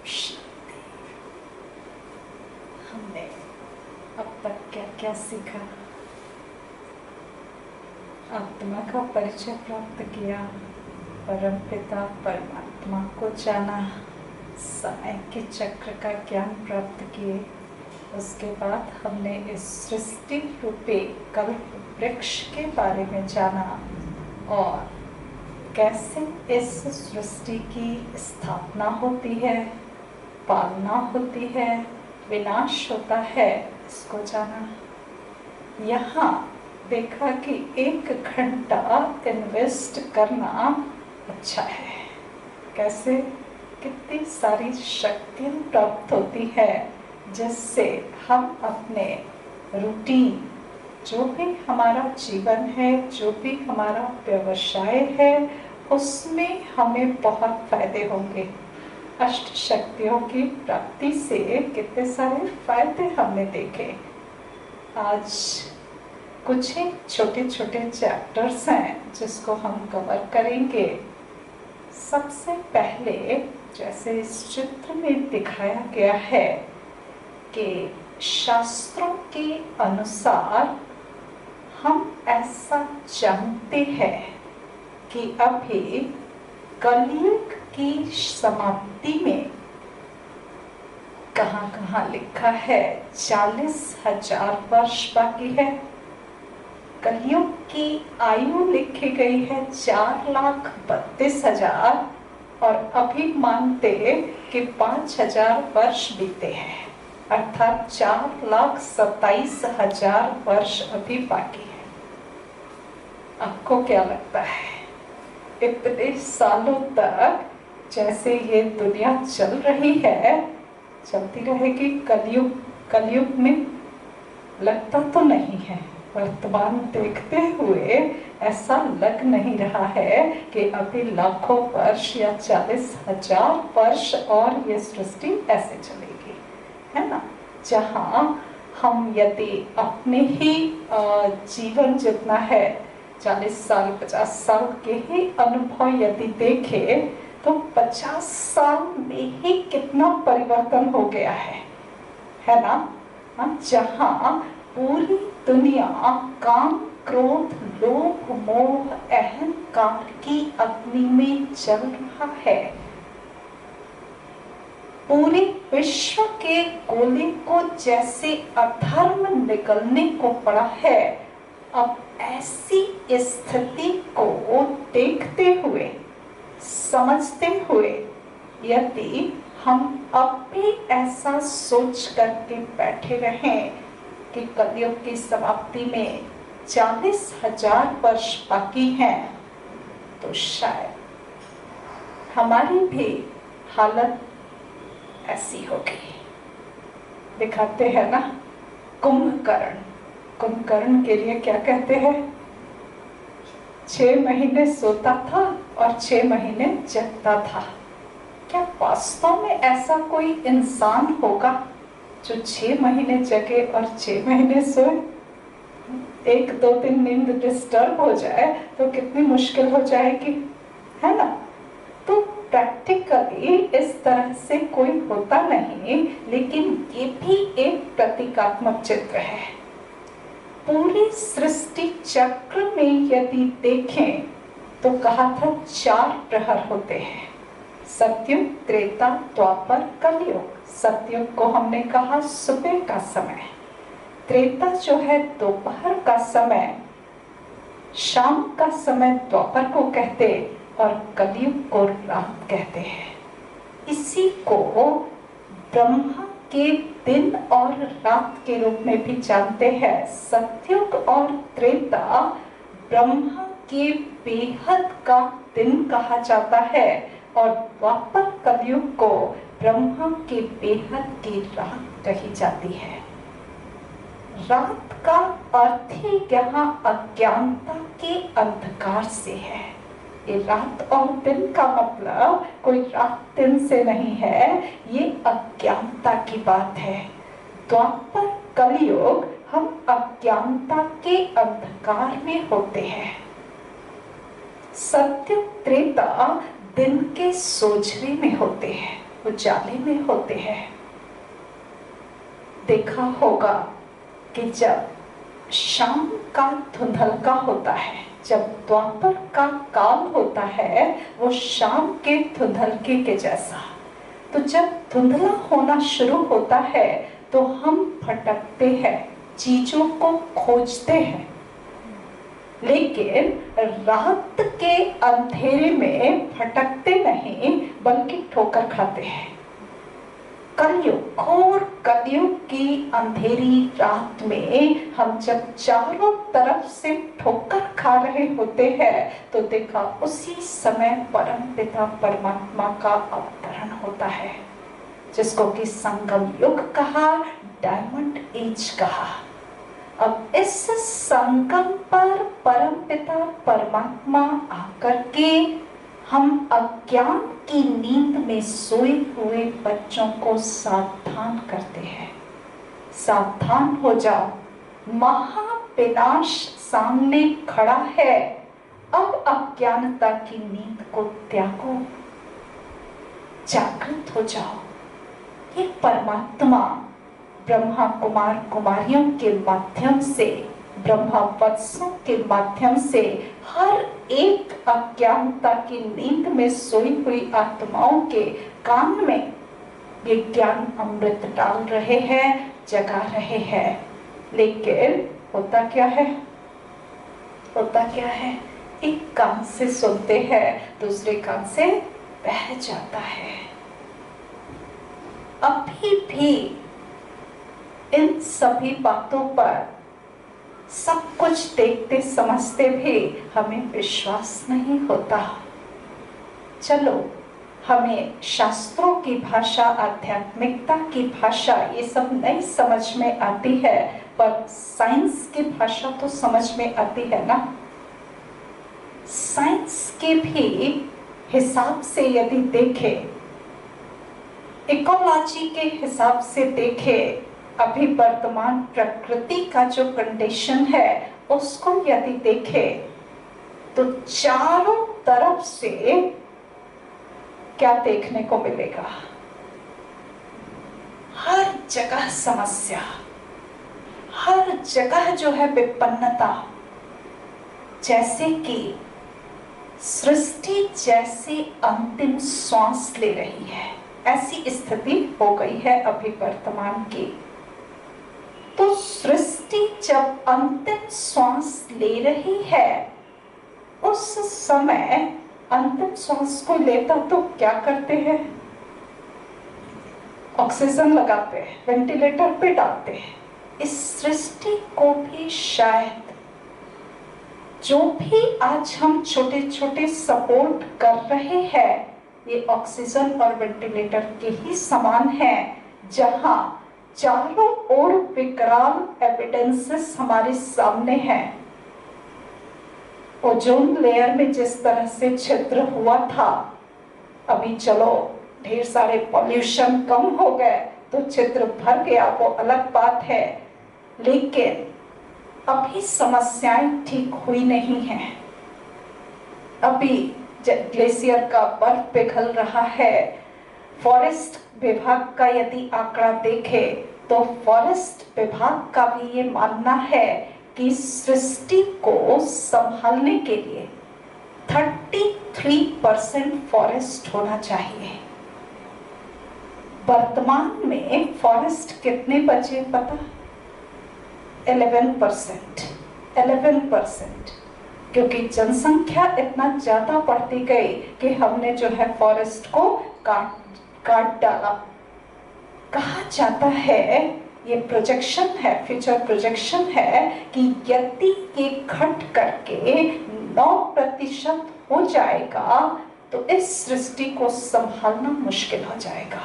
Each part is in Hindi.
शांति। हमने अब तक क्या क्या सीखा? आत्मा का परिचय प्राप्त किया, परमपिता परमात्मा को जाना, समय के चक्र का ज्ञान प्राप्त किए। उसके बाद हमने इस सृष्टि रूपी कल्प वृक्ष के बारे में जाना और कैसे इस सृष्टि की स्थापना होती है, पालना होती है, विनाश होता है, इसको जाना। यहाँ देखा कि 1 घंटा इन्वेस्ट करना अच्छा है। कैसे? कितनी सारी शक्तियाँ प्राप्त होती है जिससे हम अपने रूटीन, जो भी हमारा जीवन है, जो भी हमारा व्यवसाय है, उसमें हमें बहुत फायदे होंगे। अष्ट शक्तियों की प्राप्ति से कितने सारे फायदे हमने देखे। आज कुछ ही छोटे छोटे चैप्टर्स हैं जिसको हम कवर करेंगे। सबसे पहले जैसे इस चित्र में दिखाया गया है कि शास्त्रों के अनुसार हम ऐसा जानते हैं कि अभी कलयुग की समाप्ति में कहाँ कहाँ लिखा है 40,000 वर्ष बाकी है। कलयुग की आयु लिखी गई है 4,32,000 और अभी मानते कि 5,000 वर्ष बीते हैं, अर्थात 4,27,000 वर्ष अभी बाकी है। आपको क्या लगता है इतने सालों तक जैसे ये दुनिया चल रही है, चलती रहेगी कलयुग में? लगता तो नहीं है। वर्तमान देखते हुए ऐसा लग नहीं रहा है कि अभी लाखों वर्ष या 40,000 वर्ष और ये सृष्टि ऐसे चलेगी, है ना? जहाँ हम यदि अपने ही जीवन जितना है 40 साल 50 साल के ही अनुभव यदि देखें तो 50 साल में ही कितना परिवर्तन हो गया है ना? जहाँ पूरी दुनिया काम, क्रोध, लोभ, मोह, अहंकार की अग्नि में जल रहा है। पूरे विश्व के गोले को जैसे अधर्म निगलने को पड़ा है। अब ऐसी स्थिति को देखते हुए, समझते हुए, यदि हम अब भी ऐसा सोच करके बैठे रहें कि कलयुग की समाप्ति में 40,000 वर्ष बाकी हैं, तो शायद हमारी भी हालत ऐसी होगी। दिखाते हैं ना कुंभकर्ण। कुंभकर्ण के लिए क्या कहते हैं? 6 महीने सोता था और 6 महीने जगता था। क्या वास्तव में ऐसा कोई इंसान होगा जो 6 महीने जगे और 6 महीने सोए? 1-2 दिन नींद डिस्टर्ब हो जाए तो कितनी मुश्किल हो जाएगी, है ना? तो प्रैक्टिकली इस तरह से कोई होता नहीं, लेकिन ये भी एक प्रतीकात्मक चित्र है। पूरी सृष्टि चक्र में यदि देखें तो कहा था 4 प्रहर होते हैं: सतयुग, त्रेता, द्वापर, कलयुग। सतयुग को हमने कहा सुबह का समय, त्रेता जो है दोपहर का समय, शाम का समय द्वापर को कहते और कलयुग को रात कहते हैं। इसी को ब्रह्मा के दिन और रात के रूप में भी जानते हैं। सतयुग और त्रेता ब्रह्मा के बेहद का दिन कहा जाता है और द्वापर कलयुग को ब्रह्मा के बेहद की रात कही जाती है। रात का अर्थ ही यहाँ अज्ञानता के अंधकार से है। ये रात और दिन का मतलब कोई रात दिन से नहीं है, ये अज्ञानता की बात है। द्वापर कलयुग हम अज्ञानता के अंधकार में होते हैं। सत्युग त्रेता दिन के सोझरे में होते हैं। उजाले में होते हैं। देखा होगा कि जब शाम का धुंधलका होता है, जब द्वापर का काल होता है, वो शाम के धुंधलके के जैसा। तो जब धुंधला होना शुरू होता है तो हम भटकते हैं, चीजों को खोजते हैं, लेकिन रात के अंधेरे में भटकते नहीं बल्कि ठोकर खाते हैं। कलयुग, घोर कलयुग की अंधेरी रात में हम जब चारों तरफ से ठोकर खा रहे होते हैं तो देखा उसी समय परम पिता परमात्मा का अवतरण होता है, जिसको कि संगम युग कहा, डायमंड एज कहा। अब इस संगम पर परम पिता परमात्मा आकर के हम अज्ञान की नींद में सोए हुए बच्चों को सावधान करते हैं। सावधान हो जाओ, महाविनाश सामने खड़ा है, अब अज्ञानता की नींद को त्यागो, जागृत हो जाओ। ये परमात्मा ब्रह्मा कुमार कुमारियों के माध्यम से, ब्रह्मा वत्सों के माध्यम से हर एक अज्ञानता की नींद में सोई हुई आत्माओं के कान में ये ज्ञान अमृत डाल रहे हैं, जगा रहे हैं। लेकिन होता क्या है? होता क्या है? एक कान से सुनते हैं, दूसरे कान से बह जाता है। अभी भी इन सभी बातों पर सब कुछ देखते समझते भी हमें विश्वास नहीं होता। चलो, हमें शास्त्रों की भाषा, आध्यात्मिकता की भाषा ये सब नहीं समझ में आती है, पर साइंस की भाषा तो समझ में आती है ना। साइंस के भी हिसाब से यदि देखें, इकोलॉजी के हिसाब से देखें, अभी वर्तमान प्रकृति का जो कंडीशन है उसको यदि देखें तो चारों तरफ से क्या देखने को मिलेगा? हर जगह समस्या, हर जगह जो है विपन्नता, जैसे कि सृष्टि जैसे अंतिम श्वास ले रही है, ऐसी स्थिति हो गई है अभी वर्तमान की। तो सृष्टि जब अंतिम श्वास ले रही है, उस समय अंतिम श्वास को लेता तो क्या करते हैं? ऑक्सीजन लगाते हैं, वेंटिलेटर पे डालते हैं। इस सृष्टि को भी शायद जो भी आज हम छोटे छोटे सपोर्ट कर रहे हैं, ये ऑक्सीजन और वेंटिलेटर के ही समान है, जहां चारों ओर विकराल एविडेंसेस हमारे सामने हैं। ओजोन लेयर में जिस तरह से छिद्र हुआ था, अभी चलो ढेर सारे पॉल्यूशन कम हो गए तो छिद्र भर गया, वो अलग बात है, लेकिन अभी समस्याएं ठीक हुई नहीं हैं। अभी ग्लेशियर का बर्फ पिघल रहा है। फॉरेस्ट विभाग का यदि आंकड़ा देखे तो फॉरेस्ट विभाग का भी ये मानना है कि सृष्टि को संभालने के लिए 33% फॉरेस्ट होना चाहिए। वर्तमान में फॉरेस्ट कितने बचे पता? 11%। क्योंकि जनसंख्या इतना ज्यादा बढ़ती गई कि हमने जो है फॉरेस्ट को काट डाला। कहा जाता है, ये प्रोजेक्शन है, फ्यूचर प्रोजेक्शन है कि यदि ये घट करके 9% हो जाएगा तो इस सृष्टि को संभालना मुश्किल हो जाएगा।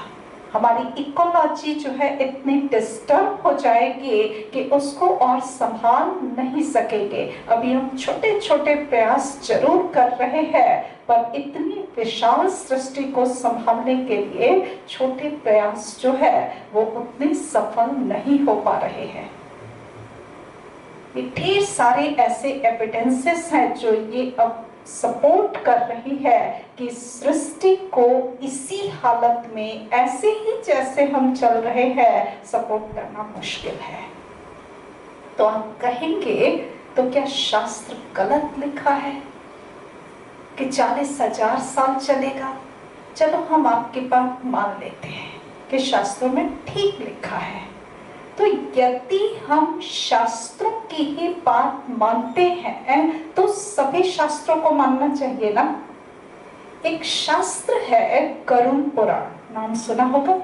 हमारी इकोलॉजी जो है इतनी डिस्टर्ब हो जाएगी कि उसको और संभाल नहीं सकेंगे। अभी हम छोटे छोटे प्रयास जरूर कर रहे हैं, पर इतनी विशाल सृष्टि को संभालने के लिए छोटे प्रयास जो है वो उतने सफल नहीं हो पा रहे हैं। ये ढेर सारे ऐसे एविडेंसेस हैं जो ये अब सपोर्ट कर रही है कि सृष्टि को इसी हालत में ऐसे ही जैसे हम चल रहे हैं सपोर्ट करना मुश्किल है। तो आप कहेंगे तो क्या शास्त्र गलत लिखा है कि 40,000 साल चलेगा? चलो हम आपकी बात मान लेते हैं कि शास्त्रों में ठीक लिखा है। तो यदि हम शास्त्रों की ही बात मानते हैं तो सभी शास्त्रों को मानना चाहिए ना। एक शास्त्र है गरुड़ पुराण, नाम सुना होगा।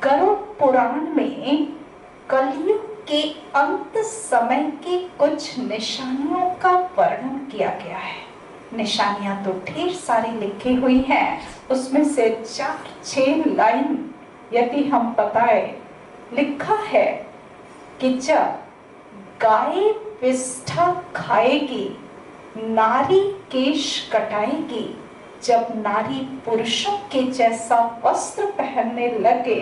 गरुड़ पुराण में कलयुग के अंत समय की कुछ निशानियों का वर्णन किया गया है। निशानियां तो ढेर सारी लिखी हुई हैं, उसमें से 4-6 लाइन यदि हम बताए, लिखा है कि जब गाय विष्ठा खाएगी, नारी केश कटाएगी, जब नारी पुरुषों के जैसा वस्त्र पहनने लगे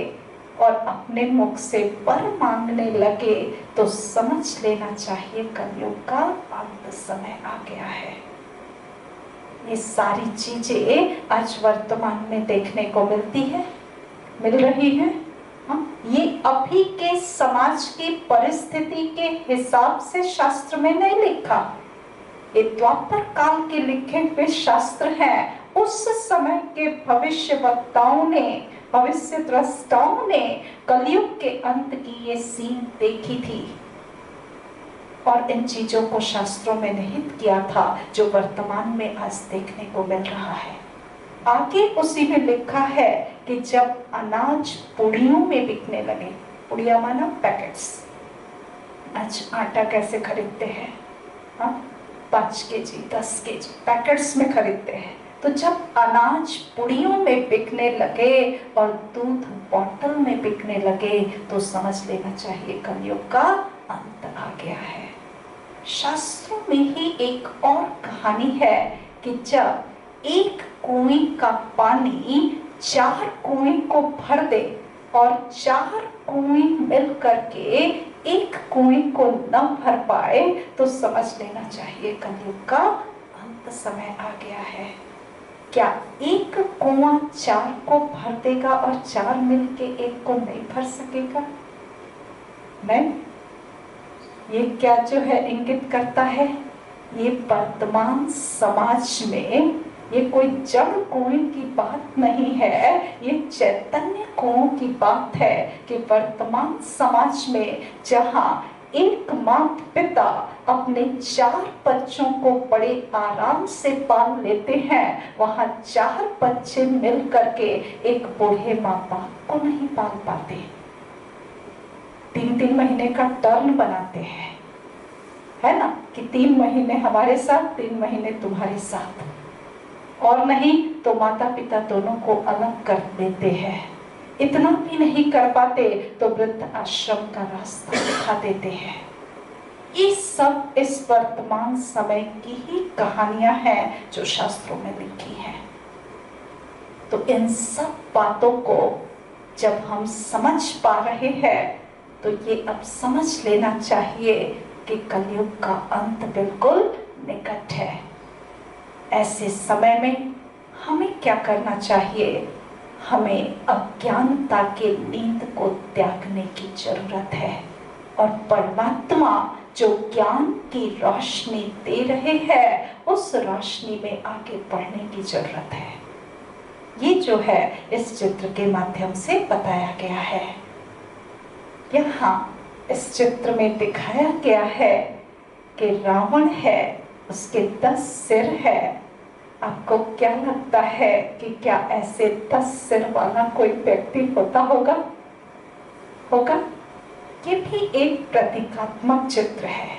और अपने मुख से वर मांगने लगे, तो समझ लेना चाहिए कलयुग का अंत समय आ गया है। ये सारी चीजें आज वर्तमान में देखने को मिलती है, मिल रही है। ये अभी के समाज की परिस्थिति के हिसाब से शास्त्र में नहीं लिखा, ये द्वापर काल के लिखे हुए शास्त्र हैं। उस समय के भविष्यवक्ताओं ने, भविष्य द्रष्टाओं ने कलयुग के अंत की ये सीन देखी थी और इन चीजों को शास्त्रों में निहित किया था जो वर्तमान में आज देखने को मिल रहा है। आगे उसी में लिखा है कि जब अनाज पुड़ियों में बिकने लगे, पुड़िया माना पैकेट्स, आज आटा कैसे खरीदते हैं, 5 केजी 10 केजी पैकेट्स में खरीदते हैं। तो जब अनाज पुड़ियों में बिकने लगे और दूध बोतल में बिकने लगे, तो समझ लेना चाहिए कलयुग का अंत आ गया है। शास्त्रों में ही एक और कहानी है कि जब एक कुएं का पानी 4 कुएं को भर दे और 4 कुएं मिल करके एक कुएं को न भर पाए, तो समझ लेना चाहिए कलयुग का अंत समय आ गया है। क्या एक कुआं 4 को भर देगा और 4 मिलके एक को नहीं भर सकेगा? नहीं। ये क्या जो है इंगित करता है, ये वर्तमान समाज में ये कोई जड़ कुएं की बात नहीं है, ये चैतन्य कुओं की बात है कि वर्तमान समाज में जहां एक माता पिता अपने 4 बच्चों को बड़े आराम से पाल लेते हैं, वहां 4 बच्चे मिल करके एक बूढ़े माँ बाप को नहीं पाल पाते। 3-3 महीने का टर्न बनाते हैं, है ना, कि 3 महीने हमारे साथ, 3 महीने तुम्हारे साथ, और नहीं तो माता पिता दोनों को अलग कर देते हैं। इतना भी नहीं कर पाते तो वृद्ध आश्रम का रास्ता दिखा देते हैं। ये सब इस वर्तमान समय की ही कहानियां हैं जो शास्त्रों में लिखी हैं। तो इन सब बातों को जब हम समझ पा रहे हैं, तो ये अब समझ लेना चाहिए कि कलयुग का अंत बिल्कुल निकट है। ऐसे समय में हमें क्या करना चाहिए? हमें अज्ञानता के नींद को त्यागने की जरूरत है और परमात्मा जो ज्ञान की रोशनी दे रहे हैं, उस रोशनी में आगे बढ़ने की जरूरत है। ये जो है इस चित्र के माध्यम से बताया गया है। यहाँ इस चित्र में दिखाया गया है कि रावण है, उसके 10 सिर है। आपको क्या लगता है कि क्या ऐसे 10 सिर वाला कोई व्यक्ति होता होगा? ये भी एक प्रतीकात्मक चित्र है।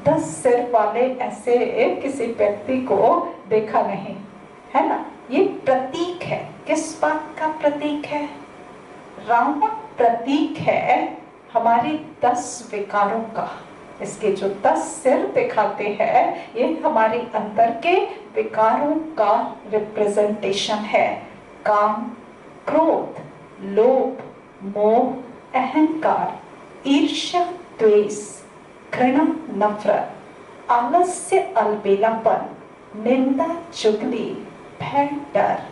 10 सिर वाले ऐसे किसी व्यक्ति को देखा नहीं, है ना। ये प्रतीक है, किस बात का प्रतीक है? रावण प्रतीक है हमारे 10 विकारों का। इसके जो 10 सिर दिखाते हैं, ये हमारे अंदर के विकारों का रिप्रेजेंटेशन है। काम, क्रोध, लोभ, मोह, अहंकार, ईर्ष्या, द्वेष, घृणा, नफरत, आलस्य, अलबेलापन, निंदा, चुगली, भय, डर,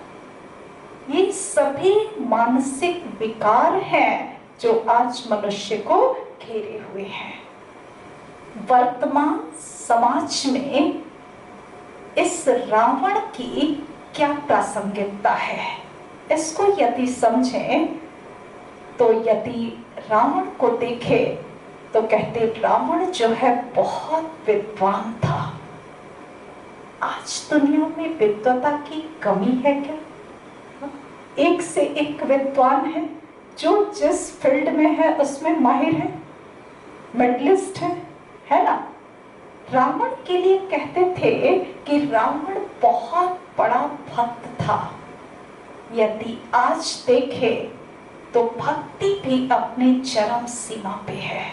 ये सभी मानसिक विकार हैं जो आज मनुष्य को घेरे हुए हैं। वर्तमान समाज में इस रावण की क्या प्रासंगिकता है, इसको यदि समझें तो यदि रावण को देखें तो कहते रावण जो है बहुत विद्वान था। आज दुनिया में विद्वता की कमी है क्या? एक से एक विद्वान है, जो जिस फील्ड में है उसमें माहिर है, मेडलिस्ट है ना। रावण के लिए कहते थे कि रावण बहुत बड़ा भक्त था। यदि आज देखें तो भक्ति भी अपने चरम सीमा पे है,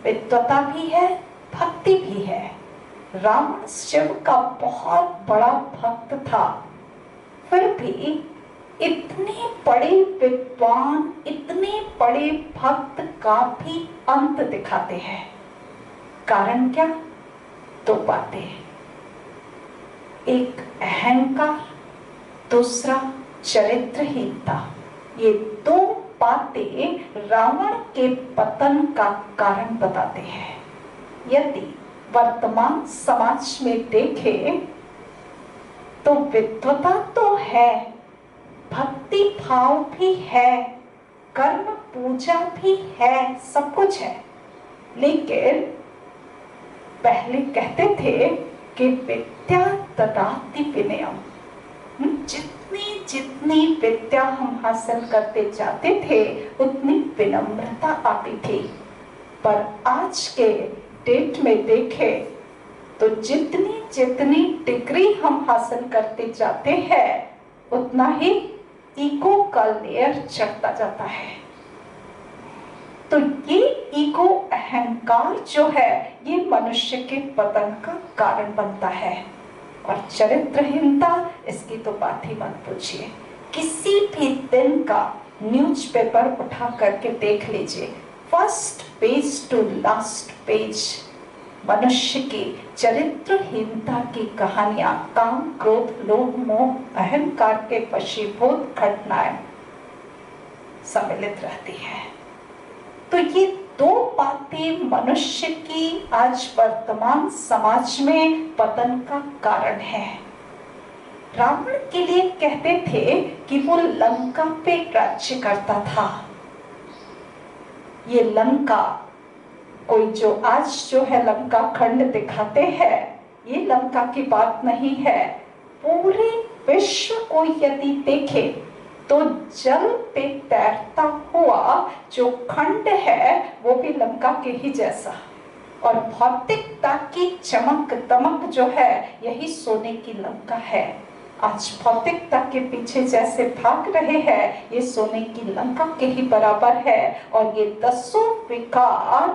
विद्वता भी है, भक्ति भी है। रावण शिव का बहुत बड़ा भक्त था, फिर भी इतने बड़े विद्वान, इतने बड़े भक्त का भी अंत दिखाते हैं। कारण क्या? दो बातें, एक अहंकार, दूसरा चरित्रहीनता। ये दो बातें रावण के पतन का कारण बताते हैं। यदि वर्तमान समाज में देखें तो विद्वता तो है, भक्ति भाव भी है, कर्म पूजा भी है, सब कुछ है, लेकिन पहले कहते थे कि विद्या ददाति विनयम। जितनी जितनी विद्या हम हासिल करते जाते थे उतनी विनम्रता आती थी। पर आज के डेट में देखें तो जितनी जितनी डिग्री हम हासिल करते जाते हैं उतना ही ईगो का लेयर चढ़ता जाता है। तो ये ईगो, अहंकार जो है, ये मनुष्य के पतन का कारण बनता है। और चरित्रहीनता, इसकी तो बात ही मत पूछिए। किसी भी दिन का न्यूज़पेपर उठा करके देख लीजिए, first page to last page मनुष्य की चरित्रहीनता की कहानियां, काम, क्रोध, लोभ, मोह, अहंकार के वशीभूत घटनाएं सम्मिलित रहती है। तो ये दो बातें मनुष्य की आज वर्तमान समाज में पतन का कारण है। रावण के लिए कहते थे कि वो लंका पे राज्य करता था। ये लंका, कोई जो आज जो है लंका खंड दिखाते हैं, ये लंका की बात नहीं है। पूरे विश्व को यदि देखे तो जल पे तैरता हुआ जो खंड है वो भी लंका के ही जैसा, और भौतिकता की चमक दमक जो है यही सोने की लंका है। आज भौतिकता के पीछे जैसे भाग रहे हैं, ये सोने की लंका के ही बराबर है। और ये 10 विकार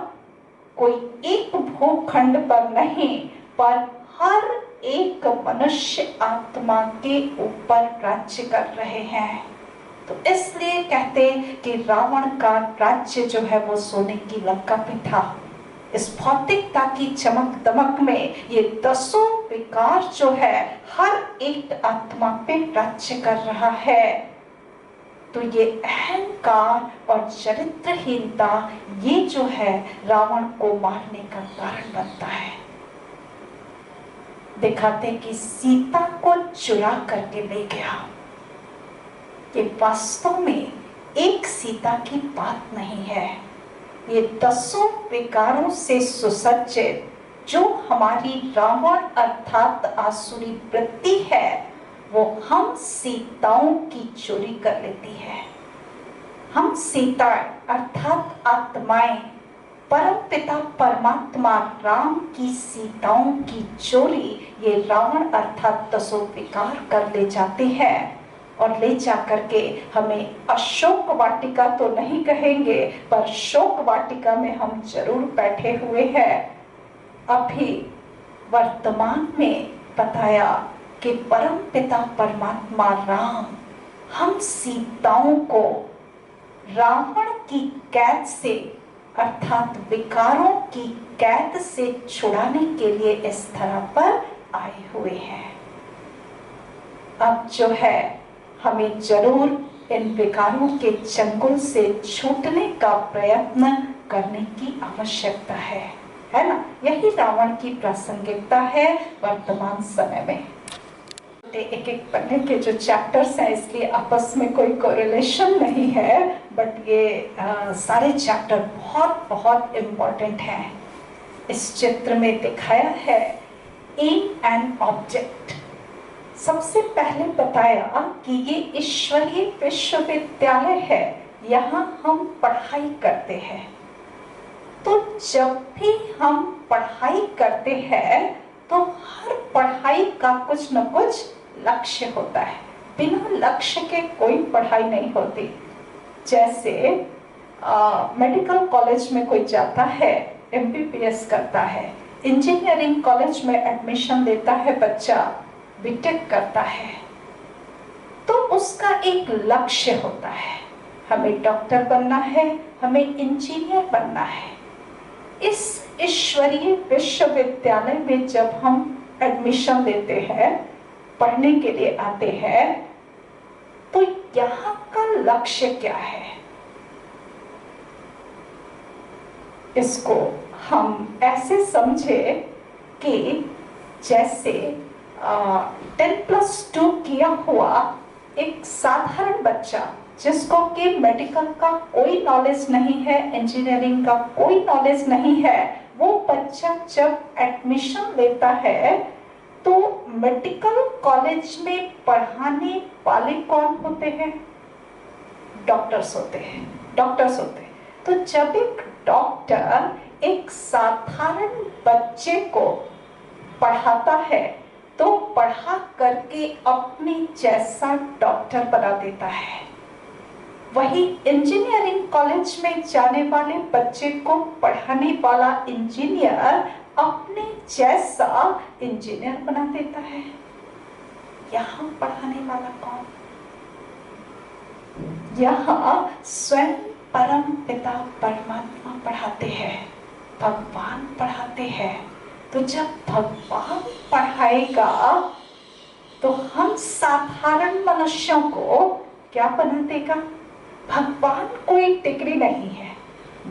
कोई एक भूखंड पर नहीं, पर हर एक मनुष्य आत्मा के ऊपर राज्य कर रहे हैं। तो इसलिए कहते कि रावण का राज्य जो है वो सोने की लंका पे था। इस भौतिकता की चमक दमक में ये 10 विकार जो है हर एक आत्मा पे राज्य कर रहा है। तो ये अहंकार और चरित्रहीनता, ये जो है रावण को मारने का कारण बनता है। दिखाते कि सीता को चुरा करके ले गया, ये वास्तव में एक सीता की बात नहीं है। ये 10 विकारों से सुसज्जित जो हमारी रावण अर्थात आसुरी वृत्ति है, वो हम सीताओं की चोरी कर लेती है। हम सीता अर्थात आत्माएं परम पिता परमात्मा राम की सीताओं की चोरी ये रावण अर्थात 10 विकार कर ले जाते हैं। और ले जा करके हमें अशोक वाटिका तो नहीं कहेंगे, पर शोक वाटिका में हम जरूर बैठे हुए हैं। अभी वर्तमान में बताया कि परम पिता परमात्मा राम हम सीताओं को रावण की कैद से अर्थात विकारों की कैद से छुड़ाने के लिए इस तरह पर आए हुए हैं। अब जो है हमें जरूर इन विकारों के चंगुल से छूटने का प्रयत्न करने की आवश्यकता है ना। यही रावण की प्रासंगिकता है वर्तमान समय में। एक एक पढ़ने के जो चैप्टर्स हैं इसलिए आपस में कोई कोरिलेशन नहीं है, बट ये सारे चैप्टर बहुत बहुत इम्पोर्टेंट हैं। इस चित्र में दिखाया है एम एंड ऑब्जेक्ट। सबसे पहले बताया कि ये ईश्वरीय विश्वविद्यालय है, यहाँ हम पढ़ाई करते हैं। तो जब भी हम पढ़ाई करते हैं तो हर पढ़ाई का कुछ न कुछ लक्ष्य होता है। बिना लक्ष्य के कोई पढ़ाई नहीं होती। जैसे मेडिकल कॉलेज में कोई जाता है, एमबीबीएस करता है, इंजीनियरिंग कॉलेज में एडमिशन लेता है बच्चा, बीटेक करता है, तो उसका एक लक्ष्य होता है। हमें डॉक्टर बनना है, हमें इंजीनियर बनना है। इस ईश्वरीय विश्वविद्यालय में जब हम एडमिशन लेते हैं, पढ़ने के लिए आते हैं, तो यहाँ का लक्ष्य क्या है? इसको हम ऐसे समझे कि जैसे 10+2 किया हुआ एक साधारण बच्चा जिसको कि मेडिकल का कोई नॉलेज नहीं है, इंजीनियरिंग का कोई नॉलेज नहीं है, वो बच्चा जब एडमिशन लेता है तो मेडिकल कॉलेज में पढ़ाने वाले कौन होते हैं? डॉक्टर्स होते हैं। तो जब एक डॉक्टर एक साधारण बच्चे को पढ़ाता है तो पढ़ा करके अपने जैसा डॉक्टर बना देता है। वही इंजीनियरिंग कॉलेज में जाने वाले बच्चे को पढ़ाने वाला इंजीनियर अपने जैसा इंजीनियर बना देता है। यहाँ पढ़ाने वाला कौन? यहाँ स्वयं परम पिता परमात्मा पढ़ाते हैं, भगवान पढ़ाते हैं। तो जब भगवान पढ़ाएगा तो हम साधारण मनुष्यों को क्या बना देगा? भगवान कोई डिग्री नहीं है,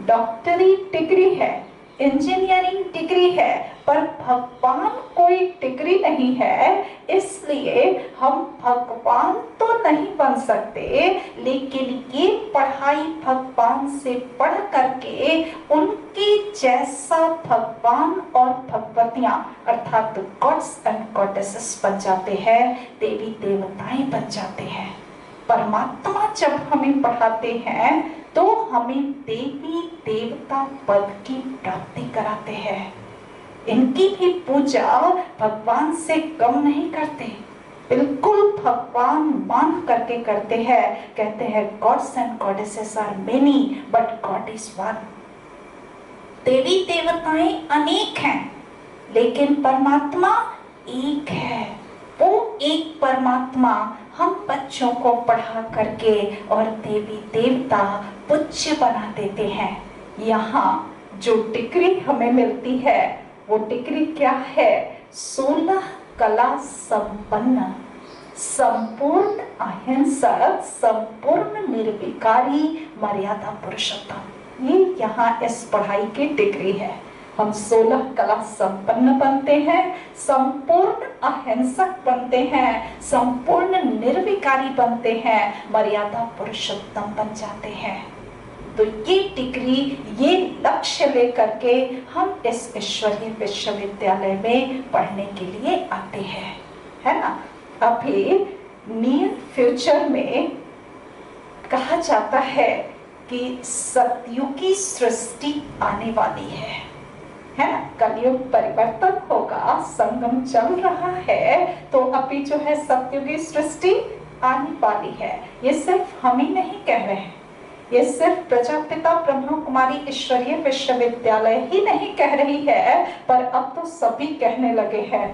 डॉक्टरी डिग्री है, इंजीनियरिंग डिग्री है, पर भगवान कोई डिग्री नहीं है। इसलिए हम भगवान तो नहीं बन सकते, लेकिन ये पढ़ाई भगवान से पढ़ करके उनके जैसा भगवान और भगवतियां अर्थात गॉड्स एंड गॉडेसेस बन जाते हैं, देवी देवताएं बन जाते हैं। परमात्मा जब हमें पढ़ाते हैं तो हमें देवी देवता पद की प्राप्ति कराते हैं। इनकी भी पूजा भगवान से कम नहीं करते, बिल्कुल भगवान मान करके करते हैं। कहते हैं gods and goddesses are many but god is one. देवी देवताएं अनेक हैं लेकिन परमात्मा एक है। वो एक परमात्मा हम बच्चों को पढ़ा करके और देवी देवता पूज्य बना देते हैं। यहाँ जो डिग्री हमें मिलती है वो डिग्री क्या है? 16 कला संपन्न, संपूर्ण अहिंसक, संपूर्ण निर्विकारी, मर्यादा पुरुषोत्तम। ये यहाँ इस पढ़ाई की डिग्री है। हम 16 कला संपन्न बनते हैं, संपूर्ण अहिंसक बनते हैं, संपूर्ण निर्विकारी बनते हैं, मर्यादा पुरुषोत्तम बन जाते हैं। तो ये डिग्री, ये लक्ष्य लेकर के हम इस ईश्वरीय विश्वविद्यालय में पढ़ने के लिए आते हैं, है ना। अभी नियर फ्यूचर में कहा जाता है कि सतयुगी सृष्टि आने वाली है ना। कलयुग परिवर्तन होगा, संगम चल रहा है, तो अभी जो है सतयुगी सृष्टि आने वाली है। ये सिर्फ हम ही नहीं कह रहे हैं, ये सिर्फ प्रजापिता ब्रह्मा कुमारी ईश्वरीय विश्वविद्यालय ही नहीं कह रही है, पर अब तो सभी कहने लगे हैं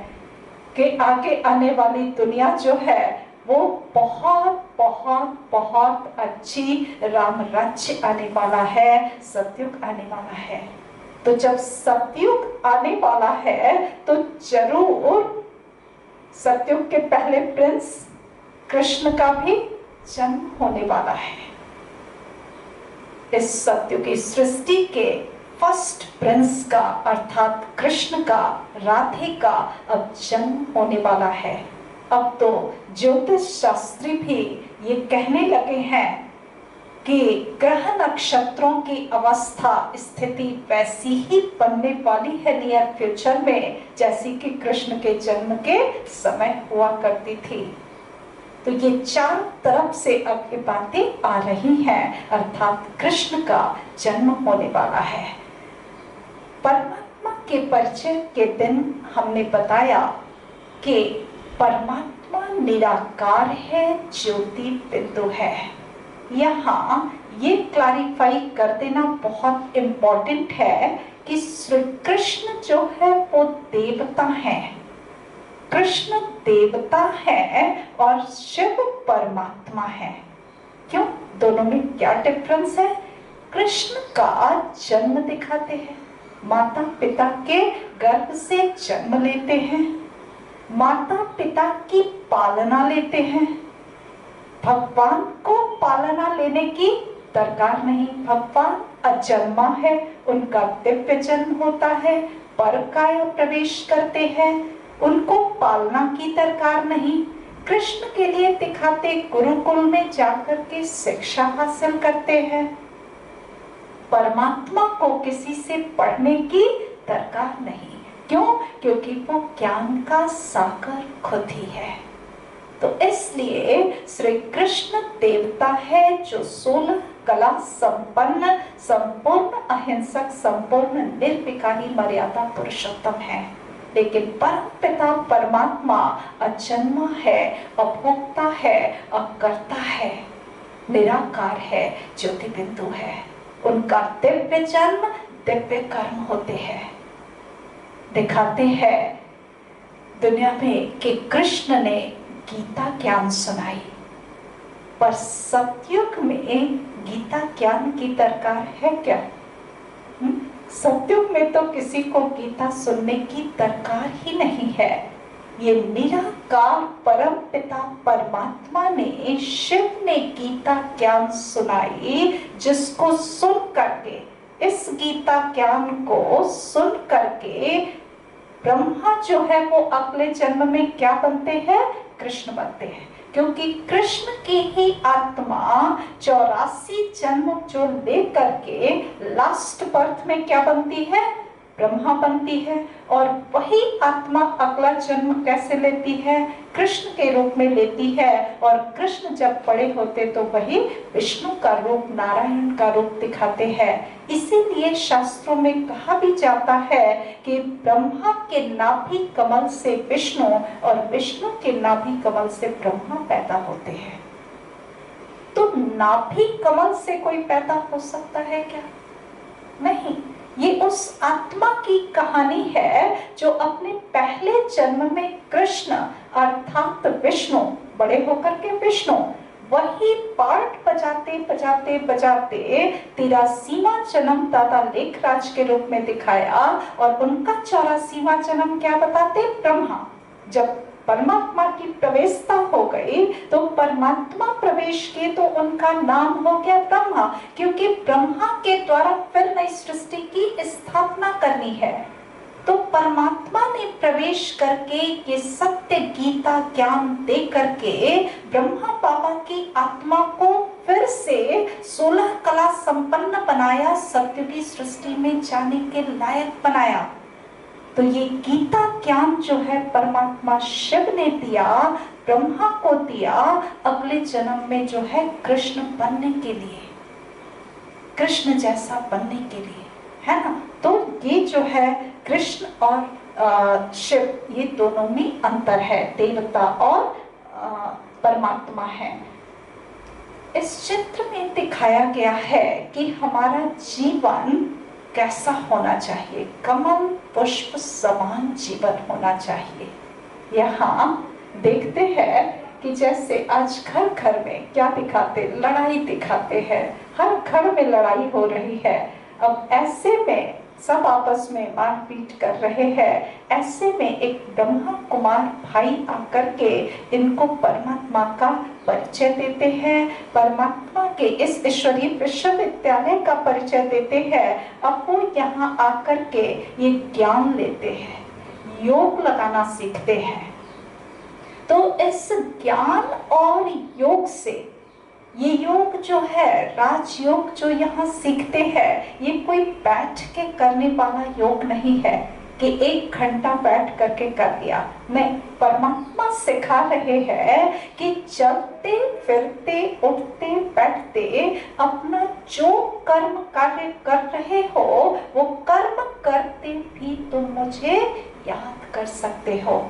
कि आगे आने वाली दुनिया जो है वो बहुत बहुत बहुत अच्छी, राम राज्य आने वाला है, सतयुग आने वाला है। तो जब सतयुग आने वाला है तो जरूर सतयुग के पहले प्रिंस कृष्ण का भी जन्म होने वाला है। इस सत्युग की सृष्टि के फर्स्ट प्रिंस का अर्थात कृष्ण का, राधे का अब जन्म होने वाला है। अब तो ज्योतिष शास्त्री भी ये कहने लगे हैं कि ग्रह नक्षत्रों की अवस्था स्थिति वैसी ही बनने वाली है नियर फ्यूचर में, जैसी कि कृष्ण के जन्म के समय हुआ करती थी। तो ये चारों तरफ से अब ये बातें आ रही हैं, अर्थात कृष्ण का जन्म होने वाला है। परमात्मा के परिचय के दिन हमने बताया कि परमात्मा निराकार है, ज्योति बिंदु है। यहाँ ये क्लैरिफाई कर देना बहुत इम्पोर्टेंट है कि श्री कृष्ण जो है वो देवता है, कृष्ण देवता है और शिव परमात्मा है। क्यों? दोनों में क्या डिफरेंस है? कृष्ण का जन्म दिखाते हैं, माता पिता के गर्भ से जन्म लेते हैं, माता पिता की पालना लेते हैं। भगवान को पालना लेने की दरकार नहीं, भगवान अजन्मा है, उनका दिव्य जन्म होता है, परकाय प्रवेश करते हैं, उनको पालना की दरकार नहीं। कृष्ण के लिए दिखाते गुरुकुल में जाकर के शिक्षा हासिल करते हैं। परमात्मा को किसी से पढ़ने की दरकार नहीं। क्यों? क्योंकि वो ज्ञान का सागर खुद ही है। तो इसलिए श्री कृष्ण देवता है जो 16 कला संपन्न, संपूर्ण अहिंसक, संपूर्ण निर्विकारी मर्यादा पुरुषोत्तम है। लेकिन परम पिता परमात्मा अजन्मा है, अभोक्ता है, अकर्ता है, निराकार है, ज्योति बिंदु है। उनका दिव्य जन्म, दिव्य कर्म होते हैं। दिखाते हैं दुनिया में कि कृष्ण ने गीता ज्ञान सुनाई, पर सतयुग में गीता ज्ञान की दरकार है क्या? सतयुग में तो किसी को गीता सुनने की दरकार ही नहीं है। ये निराकार परम पिता परमात्मा ने, शिव ने गीता ज्ञान सुनाई, जिसको सुन करके, इस गीता ज्ञान को सुन करके ब्रह्मा जो है वो अगले जन्म में क्या बनते हैं? कृष्ण बनते हैं। क्योंकि कृष्ण की ही आत्मा 84 जन्म जो ले करके लास्ट बर्थ में क्या बनती है? ब्रह्मा बनती है। और वही आत्मा अगला जन्म कैसे लेती है? कृष्ण के रूप में लेती है। और कृष्ण जब बड़े होते तो वही विष्णु का रूप, नारायण का रूप दिखाते हैं। इसीलिए शास्त्रों में कहा भी जाता है कि ब्रह्मा के नाभि कमल से विष्णु और विष्णु के नाभि कमल से ब्रह्मा पैदा होते हैं। तो नाभि कमल से कोई पैदा हो सकता है क्या? नहीं। ये उस आत्मा की कहानी है जो अपने पहले जन्म में कृष्ण अर्थात विष्णु, बड़े होकर के विष्णु, वही पार्ट बजाते बजाते बजाते 83वां जन्म दादा लेखराज के रूप में दिखाया। और उनका 84वां जन्म क्या बताते? ब्रह्मा। जब परमात्मा की प्रवेशता हो गई तो परमात्मा प्रवेश के तो उनका नाम हो गया ब्रह्मा, क्योंकि ब्रह्मा के द्वारा फिर नई सृष्टि की स्थापना करनी है। तो परमात्मा ने प्रवेश करके ये सत्य गीता ज्ञान दे करके ब्रह्मा बाबा की आत्मा को फिर से 16 कला संपन्न बनाया, सत्य की सृष्टि में जाने के लायक बनाया। तो ये गीता ज्ञान जो है परमात्मा शिव ने दिया, ब्रह्मा को दिया, अगले जन्म में जो है कृष्ण बनने के लिए, कृष्ण जैसा बनने के लिए, है ना। तो ये जो है कृष्ण और शिव, ये दोनों में अंतर है, देवता और परमात्मा है। इस चित्र में दिखाया गया है कि हमारा जीवन कैसा होना चाहिए। कमल पुष्प समान जीवन होना चाहिए। यहाँ देखते हैं कि जैसे आज घर घर में क्या दिखाते? लड़ाई दिखाते हैं। हर घर में लड़ाई हो रही है। अब ऐसे में सब आपस में मारपीट कर रहे हैं। ऐसे में एक ब्रह्मा कुमार भाई आकर के इनको परमात्मा का परिचय देते हैं, परमात्मा के इस ईश्वरीय विश्वविद्यालय का परिचय देते हैं। अब वो यहाँ आकर के ये ज्ञान लेते हैं, योग लगाना सीखते हैं। तो इस ज्ञान और योग से, ये योग जो है, राजयोग जो यहाँ सीखते हैं, ये कोई बैठ के करने वाला योग नहीं है कि 1 घंटा बैठ करके कर लिया। नहीं, परमात्मा सिखा रहे हैं कि चलते फिरते उठते बैठते अपना जो कर्म कार्य कर रहे हो, वो कर्म करते भी तुम मुझे याद कर सकते हो।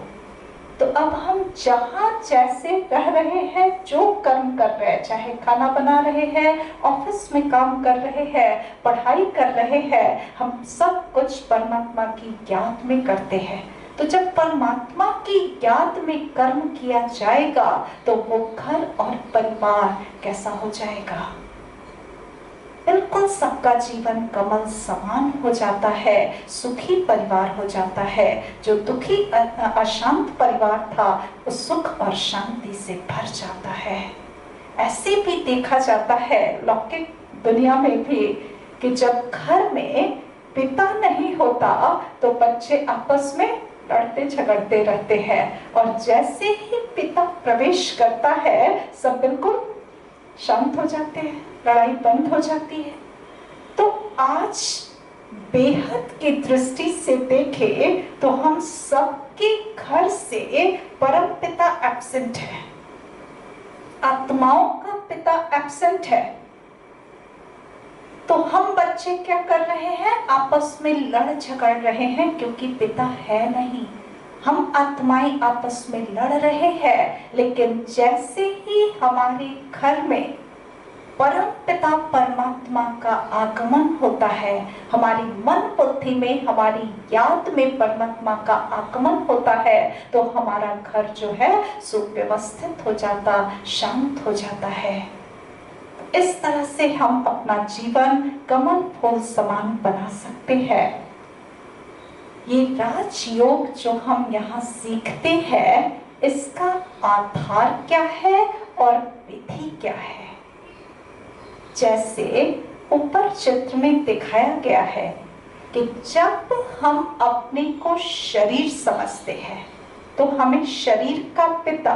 तो अब हम जहाँ जैसे रह रहे हैं, जो कर्म कर रहे हैं, चाहे खाना बना रहे हैं, ऑफिस में काम कर रहे हैं, पढ़ाई कर रहे हैं, हम सब कुछ परमात्मा की याद में करते हैं। तो जब परमात्मा की याद में कर्म किया जाएगा तो वो घर और परिवार कैसा हो जाएगा? बिल्कुल सबका जीवन कमल समान हो जाता है, सुखी परिवार हो जाता है। जो दुखी अशांत परिवार था, वो सुख और शांति से भर जाता है। ऐसे भी देखा जाता है लौकिक दुनिया में भी कि जब घर में पिता नहीं होता तो बच्चे आपस में लड़ते झगड़ते रहते हैं, और जैसे ही पिता प्रवेश करता है सब बिल्कुल शांत हो जाते हैं, लड़ाई बंद हो जाती है। तो आज बेहद की दृष्टि से देखें तो हम सबके घर से परम पिता एब्सेंट है, आत्माओं का पिता एब्सेंट है। तो हम बच्चे क्या कर रहे हैं? आपस में लड़ झगड़ रहे हैं क्योंकि पिता है नहीं। हम आत्माएं आपस में लड़ रहे हैं, लेकिन जैसे ही हमारे घर में परम पिता परमात्मा का आगमन होता है, हमारी मन बुद्धि में, हमारी याद में परमात्मा का आगमन होता है, तो हमारा घर जो है सुव्यवस्थित हो जाता, शांत हो जाता है। इस तरह से हम अपना जीवन कमल फूल समान बना सकते हैं। ये राजयोग जो हम यहाँ सीखते हैं, इसका आधार क्या है और विधि क्या है? जैसे ऊपर चित्र में दिखाया गया है कि जब हम अपने को शरीर समझते हैं तो हमें शरीर का पिता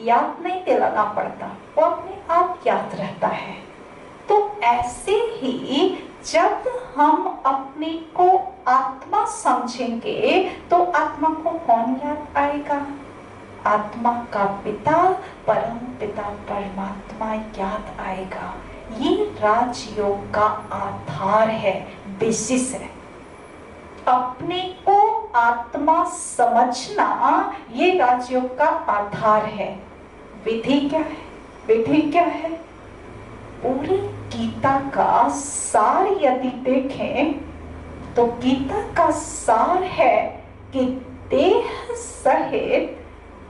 याद नहीं दिलाना पड़ता, वो अपने आप याद रहता है। तो ऐसे ही जब हम अपने को आत्मा समझेंगे तो आत्मा को कौन याद आएगा? आत्मा का पिता परम पिता परमात्मा याद आएगा। ये राजयोग का आधार है, बेसिस है। अपने को आत्मा समझना ये राजयोग का आधार है। विधि क्या है? विधि क्या है? पूरी गीता का सार यदि देखें तो गीता का सार है कि देह सहित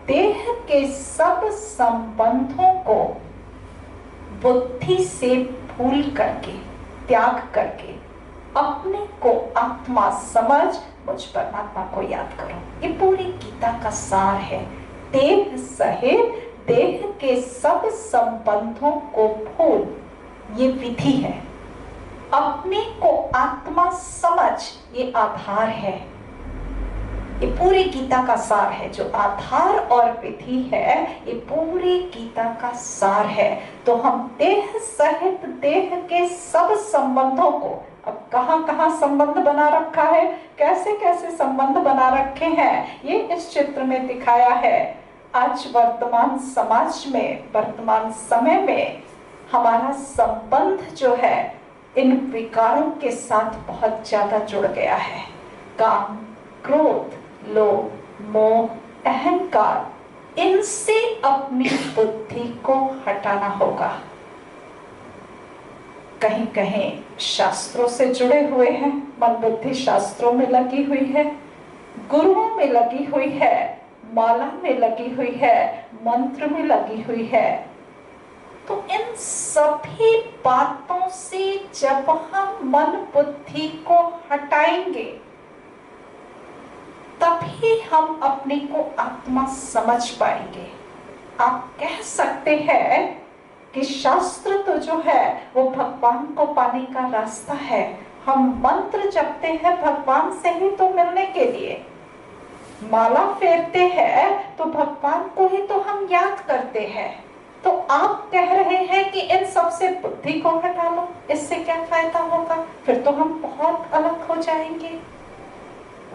देह के सब संबंधों को बुद्धि से भूल करके, त्याग करके अपने को आत्मा समझ मुझ परमात्मा को याद करो। ये पूरी गीता का सार है। देह सहित देह के सब संबंधों को भूल, ये विधि है। अपने को आत्मा समझ, ये आधार है। ये पूरी गीता का सार है। जो आधार और विधि है, ये पूरी गीता का सार है। तो हम देह सहित देह के सब संबंधों को, अब कहाँ कहाँ संबंध बना रखा है, कैसे कैसे संबंध बना रखे हैं, ये इस चित्र में दिखाया है। आज वर्तमान समाज में, वर्तमान समय में हमारा संबंध जो है इन विकारों के साथ बहुत ज्यादा जुड़ गया है। काम, क्रोध, लोभ, मोह, अहंकार, इनसे अपनी बुद्धि को हटाना होगा। कहीं कहीं शास्त्रों से जुड़े हुए हैं, मन बुद्धि शास्त्रों में लगी हुई है, गुरुओं में लगी हुई है, माला में लगी हुई है, मंत्र में लगी हुई है। तो इन सभी बातों से जब हम मन बुद्धि को हटाएंगे तभी हम अपने को आत्मा समझ पाएंगे। आप कह सकते हैं कि शास्त्र तो जो है वो भगवान को पाने का रास्ता है, हम मंत्र जपते हैं भगवान से ही तो मिलने के लिए, माला फेरते हैं तो भगवान को ही तो हम याद करते हैं। तो आप कह रहे हैं कि इन सब से बुद्धि को हटा लो, इससे क्या फायदा होगा? फिर तो हम बहुत अलग हो जाएंगे,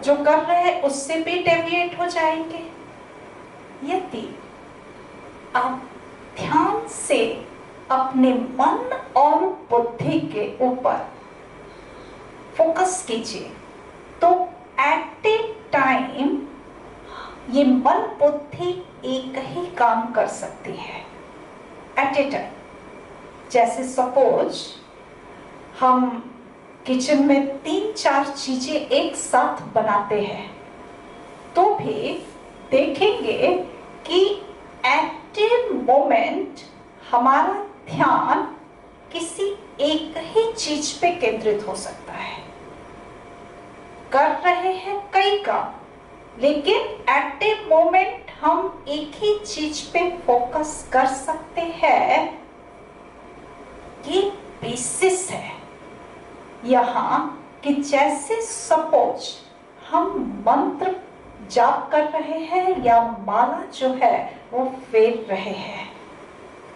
जो कर रहे हैं उससे भी डेविएट हो जाएंगे। यदि आप ध्यान से अपने मन और बुद्धि के ऊपर फोकस कीजिए तो एट ए टाइम ये मन बुद्धि एक ही काम कर सकती है एट ए टाइम। जैसे सपोज हम किचन में 3-4 चीजें एक साथ बनाते हैं तो भी देखेंगे कि एट ए मोमेंट हमारा ध्यान किसी एक ही चीज पे केंद्रित हो सकता है। कर रहे हैं कई काम लेकिन एट ए मोमेंट हम एक ही चीज पे फोकस कर सकते हैं। ये बेसिस है यहाँ कि जैसे सपोज हम मंत्र जाप कर रहे हैं या माला जो है वो फेर रहे हैं।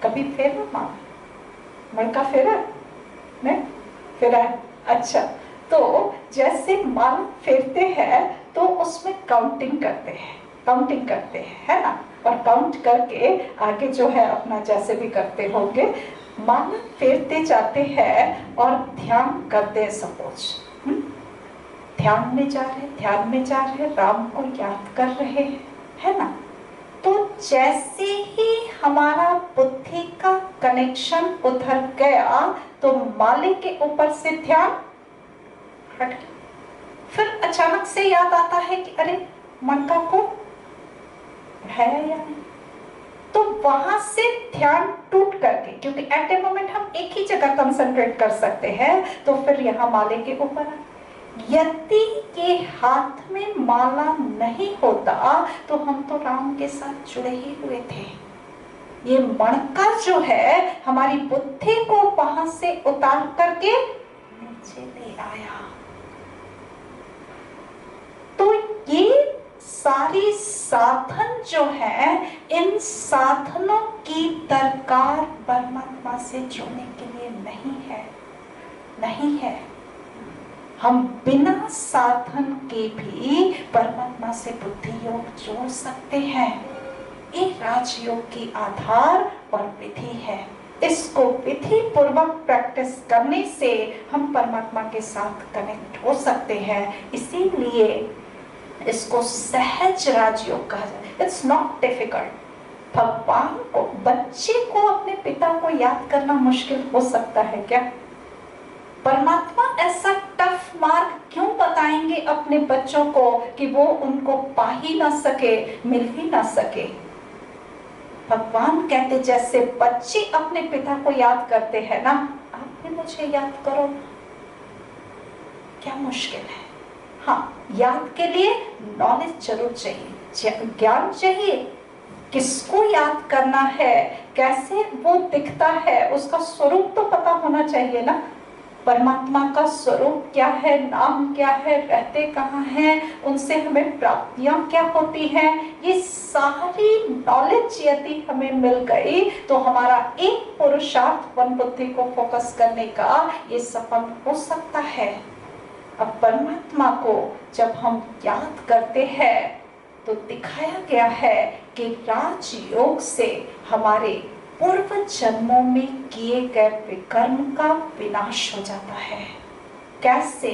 कभी फेरा माला? मणका फेरा? नहीं फेरा है? अच्छा, तो जैसे माला फेरते हैं तो उसमें काउंटिंग करते हैं, है ना? और काउंट करके आगे जो है अपना जैसे भी करते होंगे, माला फेरते जाते हैं और ध्यान करते हैं। सपोज ध्यान में जा रहे राम को याद कर रहे हैं, है ना? तो जैसे ही हमारा बुद्धि का कनेक्शन उधर गया तो माले के ऊपर से ध्यान हट गया। फिर अचानक से याद आता है कि अरे मणका को उठाया या नहीं, तो वहां से ध्यान टूट करके, क्योंकि एट ए मोमेंट हम एक ही जगह कंसंट्रेट कर सकते हैं, तो फिर यहाँ माले के ऊपर यदि के हाथ में माला नहीं होता तो हम तो राम के साथ जुड़े ही हुए थे। ये मणका जो है हमारी बुद्धि को वहां से उतार करके नीचे ले आया। तो ये सारी साधन जो है, इन साधनों की दरकार परमात्मा से जुड़ने के लिए नहीं है। हम बिना साधन के भी परमात्मा से बुद्धि योग जोड़ सकते हैं। ये राजयोग की आधार और विधि है। इसको विधि पूर्वक प्रैक्टिस करने से हम परमात्मा के साथ कनेक्ट हो सकते हैं। इसीलिए इसको सहज राजयोग कहा जाता है। It's not difficult. भगवान को, बच्चे को अपने पिता को याद करना मुश्किल हो सकता है क्या? परमात्मा ऐसा टफ मार्ग क्यों बताएंगे अपने बच्चों को कि वो उनको पा ही ना सके, मिल ही ना सके? भगवान कहते जैसे बच्चे अपने पिता को याद करते हैं ना, आप भी मुझे याद करो। क्या मुश्किल है? हाँ, याद के लिए नॉलेज जरूर चाहिए, ज्ञान चाहिए। किसको याद करना है, कैसे वो दिखता है, उसका स्वरूप तो पता होना चाहिए ना। परमात्मा का स्वरूप क्या है, नाम क्या है, रहते कहाँ हैं, उनसे हमें प्राप्तियां क्या होती हैं, ये सारी नॉलेज यदि हमें मिल गई तो हमारा एक पुरुषार्थ मन बुद्धि को फोकस करने का ये सफल हो सकता है। अब परमात्मा को जब हम याद करते हैं तो दिखाया गया है कि राजयोग से हमारे पूर्व जन्मों में किए गए विकर्म का विनाश हो जाता है। कैसे?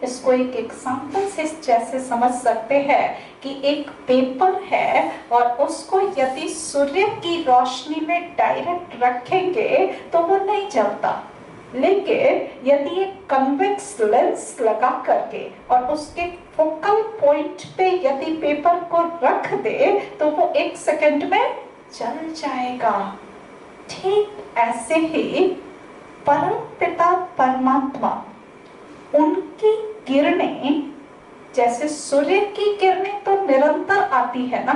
इसको एक एग्जाम्पल से जैसे समझ सकते हैं कि एक पेपर है और उसको यदि सूर्य की रोशनी में डायरेक्ट रखेंगे तो वो नहीं जलता, लेकिन यदि एक कन्वेक्स लेंस लगा करके और उसके फोकल पॉइंट पे यदि पेपर को रख दे तो वो 1 सेकंड में जल जाएगा। ठीक ऐसे ही परम पिता परमात्मा, उनकी किरणें, जैसे सूर्य की किरणें तो निरंतर आती है ना,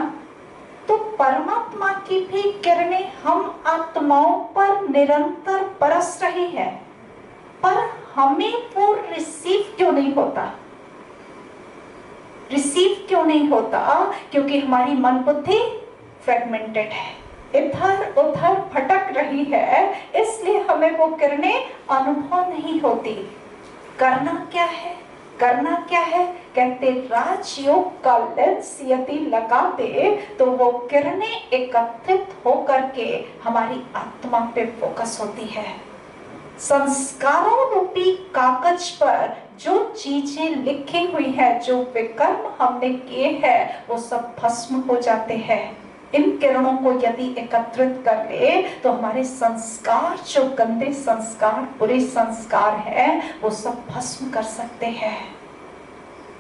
तो परमात्मा की भी किरणें हम आत्माओं पर निरंतर बरस रही है, पर हमें वो रिसीव क्यों नहीं होता? रिसीव क्यों नहीं होता? क्योंकि हमारी मन बुद्धि फ्रेगमेंटेड है, इधर उधर भटक रही है, इसलिए हमें वो किरणें अनुभव नहीं होती। करना क्या है? करना क्या है? कहते राजयोग का लेंस यदि लगाते तो वो किरणें एकत्रित होकर के हमारी आत्मा पे फोकस होती है। संस्कारों रूपी कागज पर जो चीजें लिखी हुई है, जो विकर्म हमने किए हैं, वो सब भस्म हो जाते हैं। इन किरणों को यदि एकत्रित कर ले तो हमारे संस्कार, जो गंदे संस्कार, बुरे संस्कार हैं, वो सब भस्म कर सकते हैं।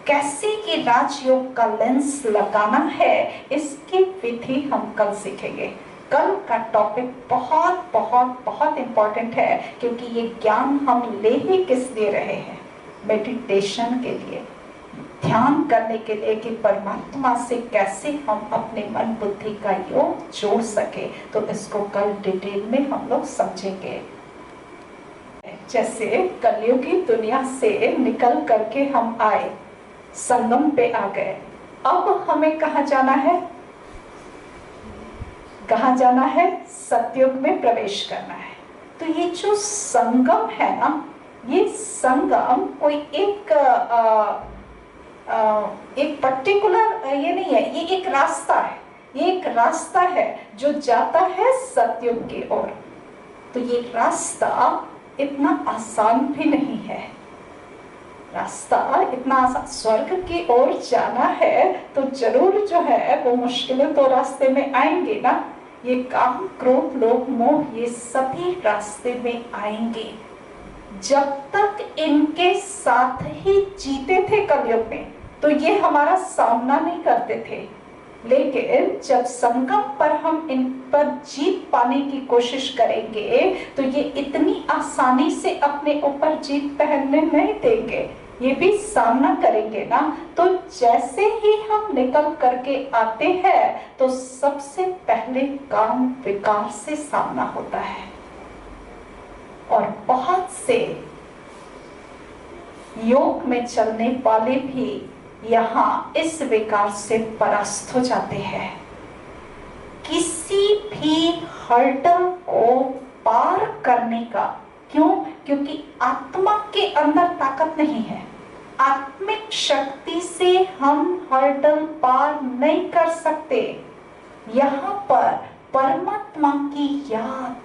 कैसे ये राजयोग का लेंस लगाना है, इसकी विधि हम कल सीखेंगे। कल का टॉपिक बहुत बहुत बहुत इंपॉर्टेंट है, क्योंकि ये ज्ञान हम ले ही किस लिए रहे हैं? मेडिटेशन के लिए, ध्यान करने के लिए कि परमात्मा से कैसे हम अपने मन बुद्धि का योग जोड़ सके। तो इसको कल डिटेल में हम लोग समझेंगे। जैसे कलयुगी दुनिया से निकल करके हम आए, संगम पे आ गए, अब हमें कहाँ जाना है? कहाँ जाना है? सतयुग में प्रवेश करना है। तो ये जो संगम है ना, ये संगम कोई एक पर्टिकुलर ये नहीं है, ये एक रास्ता है। ये एक रास्ता है जो जाता है सतयुग की ओर। तो ये रास्ता इतना आसान भी नहीं है। रास्ता इतना आसान, स्वर्ग की ओर जाना है तो जरूर जो है वो मुश्किलें तो रास्ते में आएंगे ना। ये काम, क्रोध, लोभ, मोह, ये सभी रास्ते में आएंगे। जब तक इनके साथ ही जीते थे कलयुग में, तो ये हमारा सामना नहीं करते थे। लेकिन जब संगम पर हम इन पर जीत पाने की कोशिश करेंगे तो ये इतनी आसानी से अपने ऊपर जीत पहनने नहीं देंगे, ये भी सामना करेंगे ना। तो जैसे ही हम निकल करके आते हैं तो सबसे पहले काम विकार से सामना होता है, और बहुत से योग में चलने वाले भी यहाँ इस विकार से परास्त हो जाते हैं। किसी भी हर्डल को पार करने का, क्यों? क्योंकि आत्मा के अंदर ताकत नहीं है। आत्मिक शक्ति से हम हर्डल पार नहीं कर सकते। यहाँ पर परमात्मा की याद,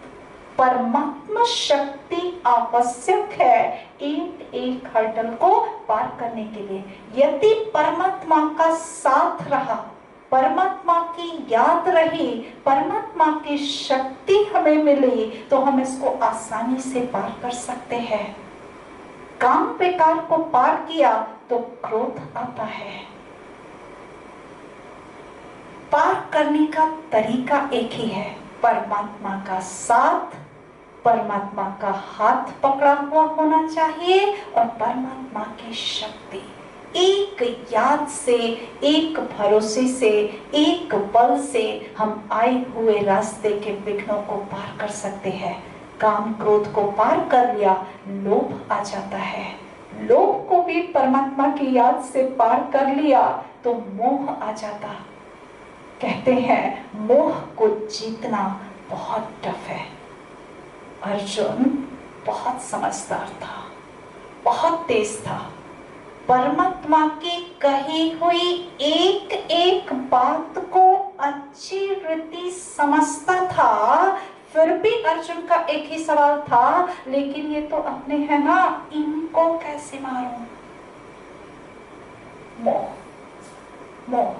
परमात्मा शक्ति आवश्यक है एक एक हर्डल को पार करने के लिए। यदि परमात्मा का साथ रहा, परमात्मा की याद रही, परमात्मा की शक्ति हमें मिली, तो हम इसको आसानी से पार कर सकते हैं। काम विकार को पार किया तो क्रोध आता है। पार करने का तरीका एक ही है, परमात्मा का साथ, परमात्मा का हाथ पकड़ा हुआ होना चाहिए, और परमात्मा की शक्ति। एक याद से, एक भरोसे से, एक बल से हम आए हुए रास्ते के विघ्नों को पार कर सकते हैं। काम क्रोध को पार कर लिया, लोभ आ जाता है। लोभ को भी परमात्मा की याद से पार कर लिया तो मोह आ जाता। कहते हैं मोह को जीतना बहुत टफ है। अर्जुन बहुत समझदार था, बहुत तेज था, परमात्मा की कही हुई एक एक बात को अच्छी रीति समझता था। फिर भी अर्जुन का एक ही सवाल था, लेकिन ये तो अपने है ना, इनको कैसे मारूं? मोह, मोह,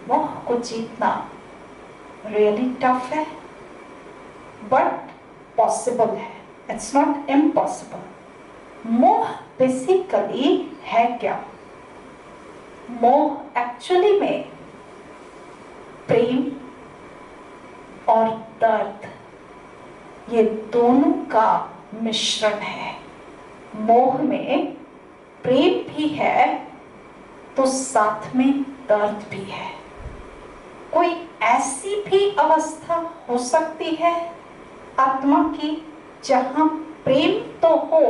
मोह को जीतना रियली टफ है, बट पॉसिबल है। It's not impossible. मोह बेसिकली है क्या? मोह एक्चुअली में प्रेम और दर्द, ये दोनों का मिश्रण है। मोह में प्रेम भी है तो साथ में दर्द भी है। कोई ऐसी भी अवस्था हो सकती है आत्मा की जहां प्रेम तो हो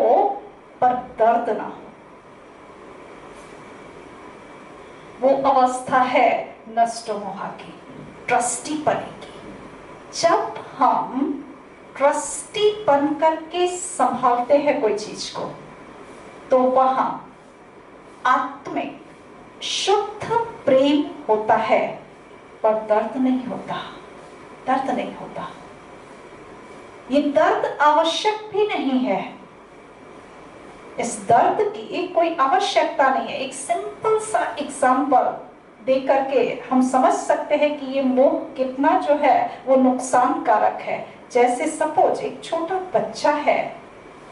पर दर्द ना हो। वो अवस्था है नष्ट मोह की, ट्रस्टी पने की। जब हम ट्रस्टी बन करके संभालते हैं कोई चीज को, तो वहां आत्मिक शुद्ध प्रेम होता है पर दर्द नहीं होता, दर्द नहीं होता। ये दर्द आवश्यक भी नहीं है, इस दर्द की कोई आवश्यकता नहीं है। एक सिंपल सा एग्जाम्पल दे करके हम समझ सकते हैं कि ये मोह कितना जो है वो नुकसान कारक है। जैसे सपोज एक छोटा बच्चा है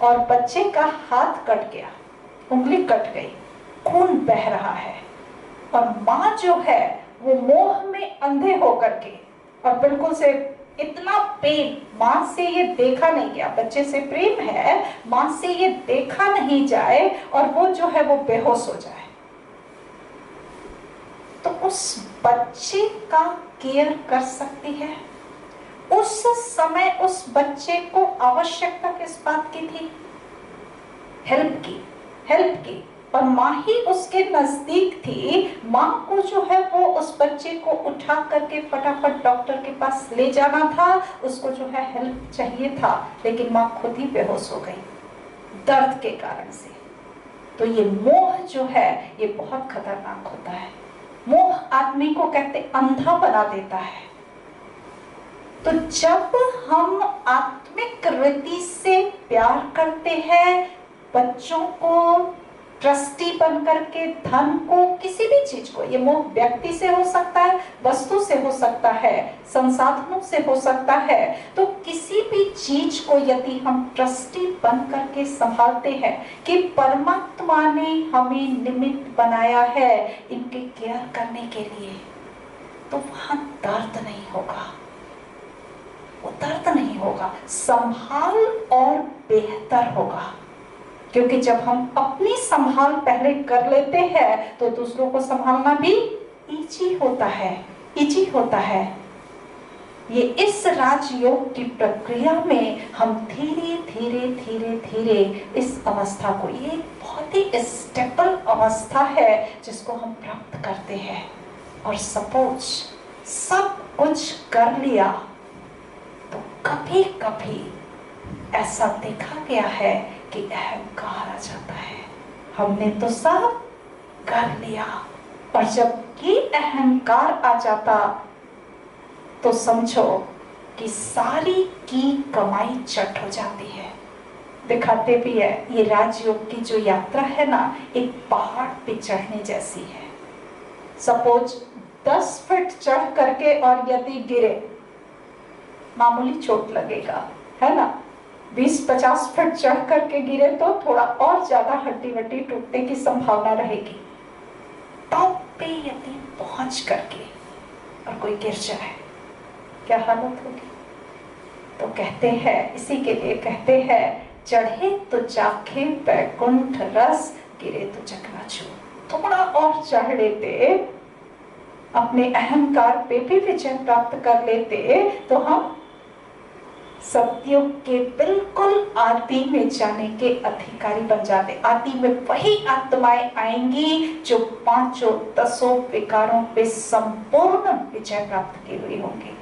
और बच्चे का हाथ कट गया, उंगली कट गई, खून बह रहा है, और माँ जो है वो मोह में अंधे होकर के, और बिल्कुल से इतना पेन, माँ से ये देखा नहीं गया, बच्चे से प्रेम है, माँ से ये देखा नहीं जाए और वो जो है वो बेहोश हो जाए, तो उस बच्चे का केयर कर सकती है? उस समय उस बच्चे को आवश्यकता किस बात की थी? हेल्प की, हेल्प की। और माँ ही उसके नजदीक थी। माँ को जो है वो उस बच्चे को उठा करके फटाफट डॉक्टर के पास ले जाना था, उसको जो है हेल्प चाहिए था, लेकिन माँ खुद ही बेहोश हो गई दर्द के कारण से। तो ये मोह जो है ये बहुत खतरनाक होता है। मोह आदमी को कहते अंधा बना देता है। तो जब हम आत्मिक रीति से प्यार करते हैं, बच्चों को ट्रस्टी बन करके, धन को, किसी भी चीज को, ये मोह व्यक्ति से हो सकता है, वस्तु से हो सकता है, संसाधनों से हो सकता है, तो किसी भी चीज को यदि हम ट्रस्टी बन करके संभालते हैं कि परमात्मा ने हमें निमित्त बनाया है इनके केयर करने के लिए, तो वहां दर्द नहीं होगा, वो दर्द नहीं होगा, संभाल और बेहतर होगा। क्योंकि जब हम अपनी संभाल पहले कर लेते हैं तो दूसरों को संभालना भी इजी होता है, इजी होता है। ये इस राजयोग की प्रक्रिया में हम धीरे धीरे धीरे धीरे इस अवस्था को, ये बहुत ही स्टेबल अवस्था है जिसको हम प्राप्त करते हैं। और सपोज सब कुछ कर लिया तो कभी कभी ऐसा देखा गया है कि अहंकार आ जाता है, हमने तो सब कर लिया, और जब ये अहंकार आ जाता तो समझो कि सारी की कमाई चट हो जाती है। दिखाते भी है ये राजयोग की जो यात्रा है ना, एक पहाड़ पे चढ़ने जैसी है। सपोज 10 फीट चढ़ करके और यदि गिरे, मामूली चोट लगेगा, है ना। 20-50 फीट चढ़ करके गिरे तो थोड़ा और ज्यादा हड्डी वड्डी टूटने की संभावना रहेगी। टॉप पे यदि पहुंच करके और कोई गिर जाए, क्या हालत होगी? तो कहते हैं, इसी के लिए कहते हैं, चढ़े तो चाखे बैकुंठ रस, गिरे तो चकनाचूर। थोड़ा और चढ़ लेते, अपने अहंकार पे भी विजय प्राप्त कर लेते तो हम सतयुग के बिल्कुल आदि में जाने के अधिकारी बन जाते। आदि में वही आत्माएं आएंगी जो 5-10 विकारों पे संपूर्ण विजय प्राप्त की हुई होंगी।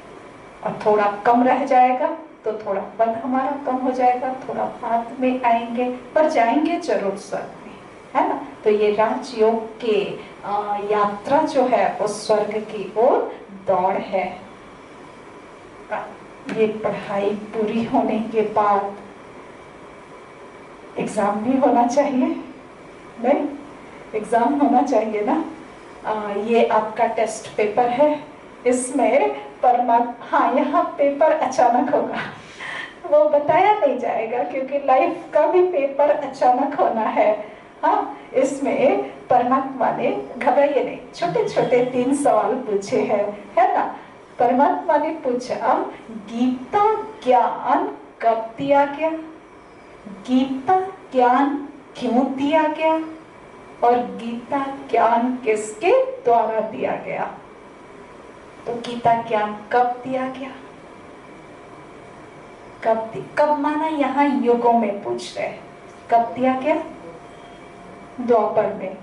और थोड़ा कम रह जाएगा तो थोड़ा बल हमारा कम हो जाएगा, थोड़ा बाद में आएंगे, पर जाएंगे जरूर स्वर्ग में, है ना। तो ये राजयोग के यात्रा जो है वो स्वर्ग की ओर दौड़ है। ये पढ़ाई पूरी होने के बाद एग्जाम भी होना चाहिए, नहीं? एग्जाम होना चाहिए ना। ये आपका टेस्ट पेपर है, इसमें हाँ, यहाँ पेपर अचानक होगा, वो बताया नहीं जाएगा क्योंकि लाइफ का भी पेपर अचानक होना है। हाँ, इसमें परमात्मा ने, घबराइए नहीं, छोटे छोटे 3 सवाल पूछे हैं, है ना। परमात्मा ने पूछा, गीता ज्ञान कब दिया गया, गीता ज्ञान क्यों दिया गया और गीता ज्ञान किसके द्वारा दिया गया। तो गीता ज्ञान कब दिया गया, कब माना, यहाँ युगों में पूछ रहे हैं, कब दिया गया, द्वापर में।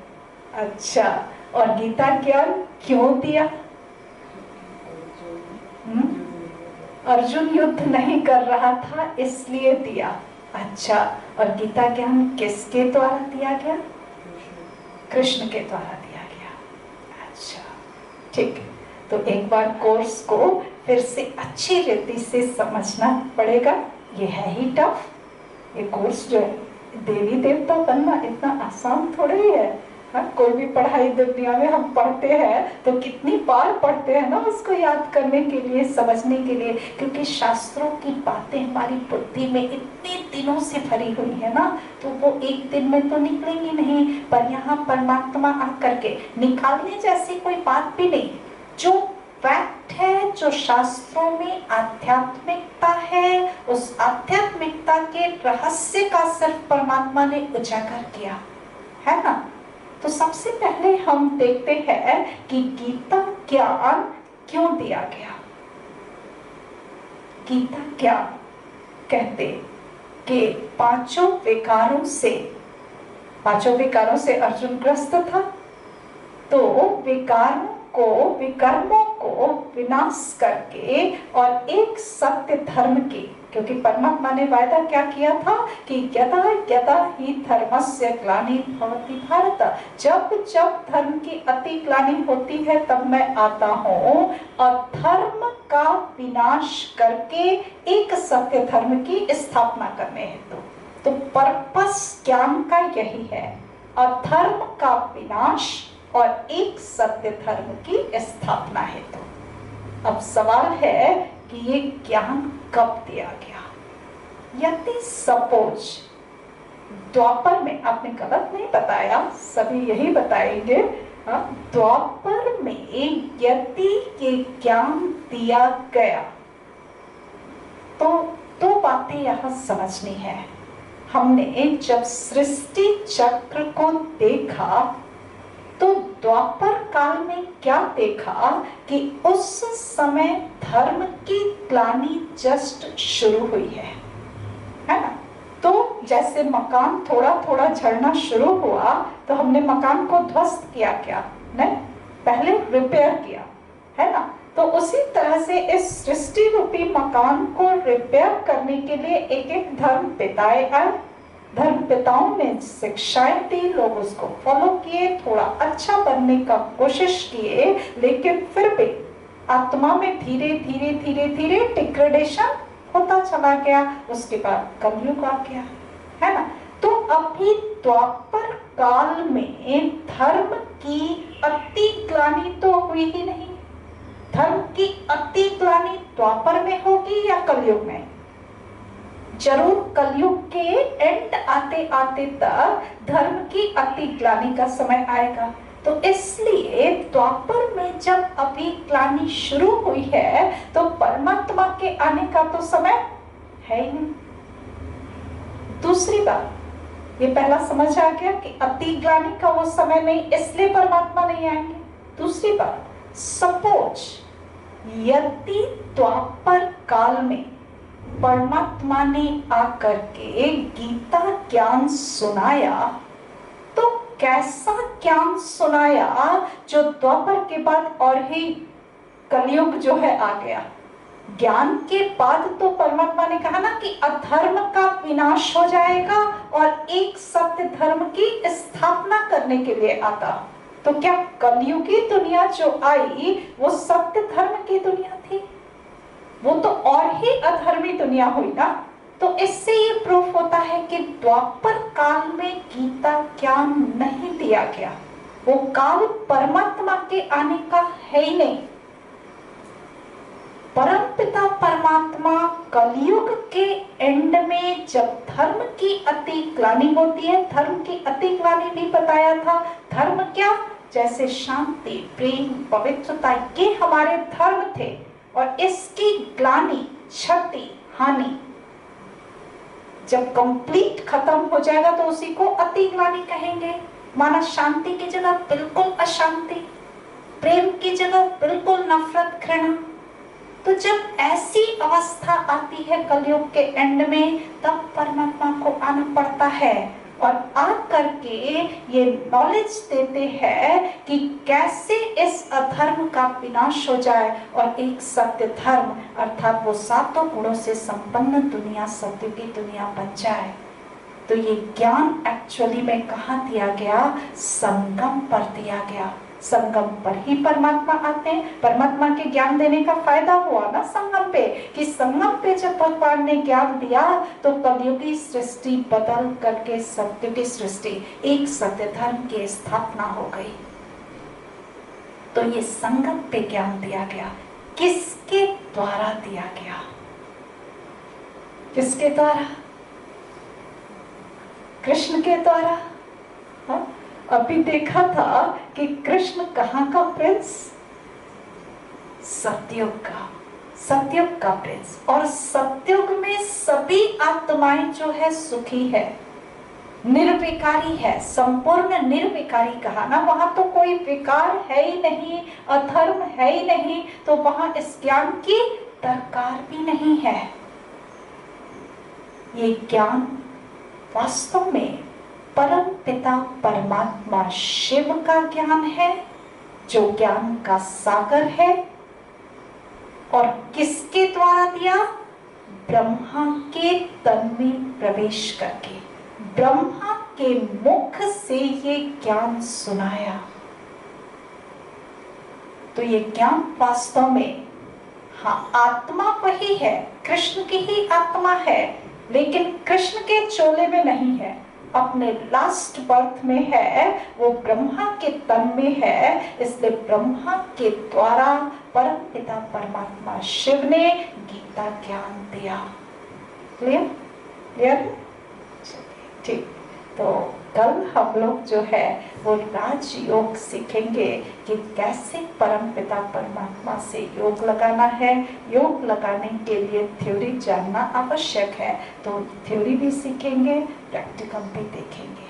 अच्छा, और गीता ज्ञान क्यों दिया, अर्जुन युद्ध नहीं कर रहा था इसलिए दिया। अच्छा, और गीता ज्ञान किसके द्वारा दिया गया, कृष्ण के द्वारा दिया गया। अच्छा ठीक है, तो एक बार कोर्स को फिर से अच्छी रीति से समझना पड़ेगा। ये है ही टफ, ये कोर्स जो है, देवी देवता बनना इतना आसान थोड़ा ही है। हाँ, कोई भी पढ़ाई दुनिया में हम पढ़ते हैं तो कितनी बार पढ़ते हैं ना उसको याद करने के लिए, समझने के लिए, क्योंकि शास्त्रों की बातें हमारी बुद्धि में इतने दिनों से भरी हुई है ना, तो वो एक दिन में तो निकलेंगी नहीं। पर यहाँ परमात्मा आकर के निकालने जैसी कोई बात भी नहीं। जो फैक्ट है, जो शास्त्रों में आध्यात्मिकता है, उस आध्यात्मिकता के रहस्य का सिर्फ परमात्मा ने उजागर किया है ना। तो सबसे पहले हम देखते हैं कि गीता ज्ञान क्यों दिया गया। गीता ज्ञान कहते कि पांचों विकारों से अर्जुन ग्रस्त था, तो विकर्मों को विनाश करके और एक सत्य धर्म की, क्योंकि परमात्मा ने वायदा क्या किया था कि यदा यदा ही धर्मस्य ग्लानिर्भवति भारत, जब जब धर्म की अति ग्लानि होती है तब मैं आता हूँ और धर्म का विनाश करके एक सत्य धर्म की स्थापना करने हेतु। तो पर्पस ज्ञान का यही है, अधर्म का विनाश और एक सत्य धर्म की स्थापना हेतु। अब सवाल है कि ये ज्ञान कब दिया गया। यदि सपोज द्वापर में, आपने गलत नहीं बताया, सभी यही बताएंगे, द्वापर में यदि ये ज्ञान दिया गया तो दो बातें यहाँ समझनी है। हमने जब सृष्टि चक्र को देखा तो द्वापर काल में क्या देखा कि उस समय धर्म की ग्लानि जस्ट शुरू हुई है ना। तो जैसे मकान थोड़ा थोड़ा झड़ना शुरू हुआ तो हमने मकान को ध्वस्त किया, क्या नहीं, पहले रिपेयर किया है ना। तो उसी तरह से इस सृष्टि रूपी मकान को रिपेयर करने के लिए एक एक धर्म पिताएं आए, धर्म पिताओं ने शिक्षाएं दी, लोग उसको फॉलो किए, थोड़ा अच्छा बनने का कोशिश किए, लेकिन फिर भी आत्मा में धीरे धीरे धीरे धीरे डिग्रेडेशन होता चला गया। उसके बाद कलयुग आ गया है ना। तो अभी द्वापर काल में धर्म की अति ग्लानि तो हुई ही नहीं। धर्म की अति ग्लानि द्वापर में होगी या कलयुग में? जरूर कलयुग के एंड आते आते तक धर्म की अति ग्लानि का समय आएगा। तो इसलिए द्वापर में जब अभी ग्लानि शुरू हुई है तो परमात्मा के आने का तो समय है ही नहीं। दूसरी बात, ये पहला समझ आ गया कि अति ग्लानि का वो समय नहीं, इसलिए परमात्मा नहीं आएंगे। दूसरी बात, सपोज यदि द्वापर काल में परमात्मा ने आकर के गीता ज्ञान सुनाया तो कैसा ज्ञान सुनाया जो द्वापर के बाद और ही कलयुग जो है आ गया। ज्ञान के बाद तो परमात्मा ने कहा ना कि अधर्म का विनाश हो जाएगा और एक सत्य धर्म की स्थापना करने के लिए आता। तो क्या कलयुगी दुनिया जो आई वो सत्य धर्म की दुनिया थी? वो तो और ही अधर्मी दुनिया हुई ना। तो इससे ये प्रूफ होता है कि द्वापर काल में गीता ज्ञान नहीं दिया गया, वो काल परमात्मा के आने का है ही नहीं। परमपिता परमात्मा कलयुग के एंड में जब धर्म की अति ग्लानि होती है, धर्म की अति ग्लानि भी बताया था। धर्म क्या? जैसे शांति, प्रेम, पवित्रता, ये हमारे धर्म थे और इसकी ग्लानि, क्षति, हानि जब कंप्लीट खत्म हो जाएगा तो उसी को अति ग्लानि कहेंगे। माना शांति की जगह बिल्कुल अशांति, प्रेम की जगह बिल्कुल नफरत घृणा। तो जब ऐसी अवस्था आती है कलयुग के एंड में, तब परमात्मा को आना पड़ता है और आ करके ये नॉलेज देते हैं कि कैसे इस अधर्म का विनाश हो जाए और एक सत्य धर्म अर्थात वो सातों गुणों से संपन्न दुनिया, सत्य की दुनिया बन जाए। तो ये ज्ञान एक्चुअली में कहाँ दिया गया? संगम पर दिया गया। संगम पर ही परमात्मा आते हैं। परमात्मा के ज्ञान देने का फायदा हुआ ना संगम पे, कि संगम पे जब भगवान ने ज्ञान दिया तो कलयुगी सृष्टि बदल करके सत्य की सृष्टि, एक सत्य धर्म की स्थापना हो गई। तो ये संगम पे ज्ञान दिया गया। किसके द्वारा दिया गया? किसके द्वारा? कृष्ण के द्वारा। हाँ? अभी देखा था कि कृष्ण कहाँ का प्रिंस? सतयुग का, सतयुग का प्रिंस। और सतयुग में सभी आत्माएं जो है सुखी है, निर्विकारी है, संपूर्ण निर्विकारी कहा ना। वहां तो कोई विकार है ही नहीं, अधर्म है ही नहीं, तो वहां इस ज्ञान की दरकार भी नहीं है। ये ज्ञान वास्तव में परम पिता परमात्मा शिव का ज्ञान है, जो ज्ञान का सागर है। और किसके द्वारा दिया? ब्रह्मा के तन में प्रवेश करके, ब्रह्मा के मुख से ये ज्ञान सुनाया। तो ये ज्ञान वास्तव में, हाँ, आत्मा वही है, कृष्ण की ही आत्मा है, लेकिन कृष्ण के चोले में नहीं है, अपने लास्ट बर्थ में है, वो ब्रह्मा के तन में है। इसलिए ब्रह्मा के द्वारा परम पिता परमात्मा शिव ने गीता ज्ञान दिया। क्लियर? क्लियर? ठीक। तो कल हम लोग जो है वो राजयोग सीखेंगे कि कैसे परम पिता परमात्मा से योग लगाना है। योग लगाने के लिए थ्योरी जानना आवश्यक है, तो थ्योरी भी सीखेंगे, प्रैक्टिकल भी देखेंगे।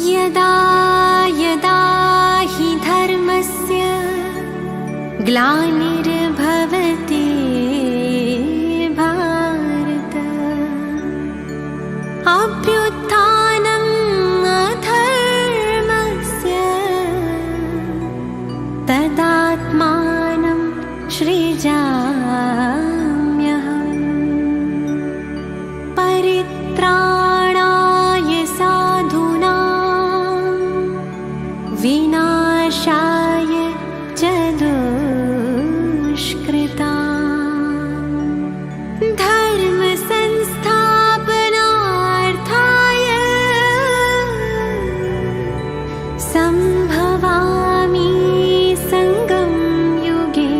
यदा यदा हि धर्मस्य ग्लानिर्भवति भारत, अभ्युत्थानम् अधर्मस्य तदात्मानं सृजाम्यहम्। परित्राणाय साधूनां विनाशाय च दुष्कृतां, धर्म संस्थापनार्थाय संभवामि संगम युगे।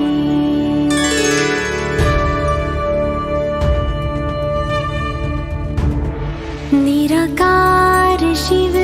निराकार शिव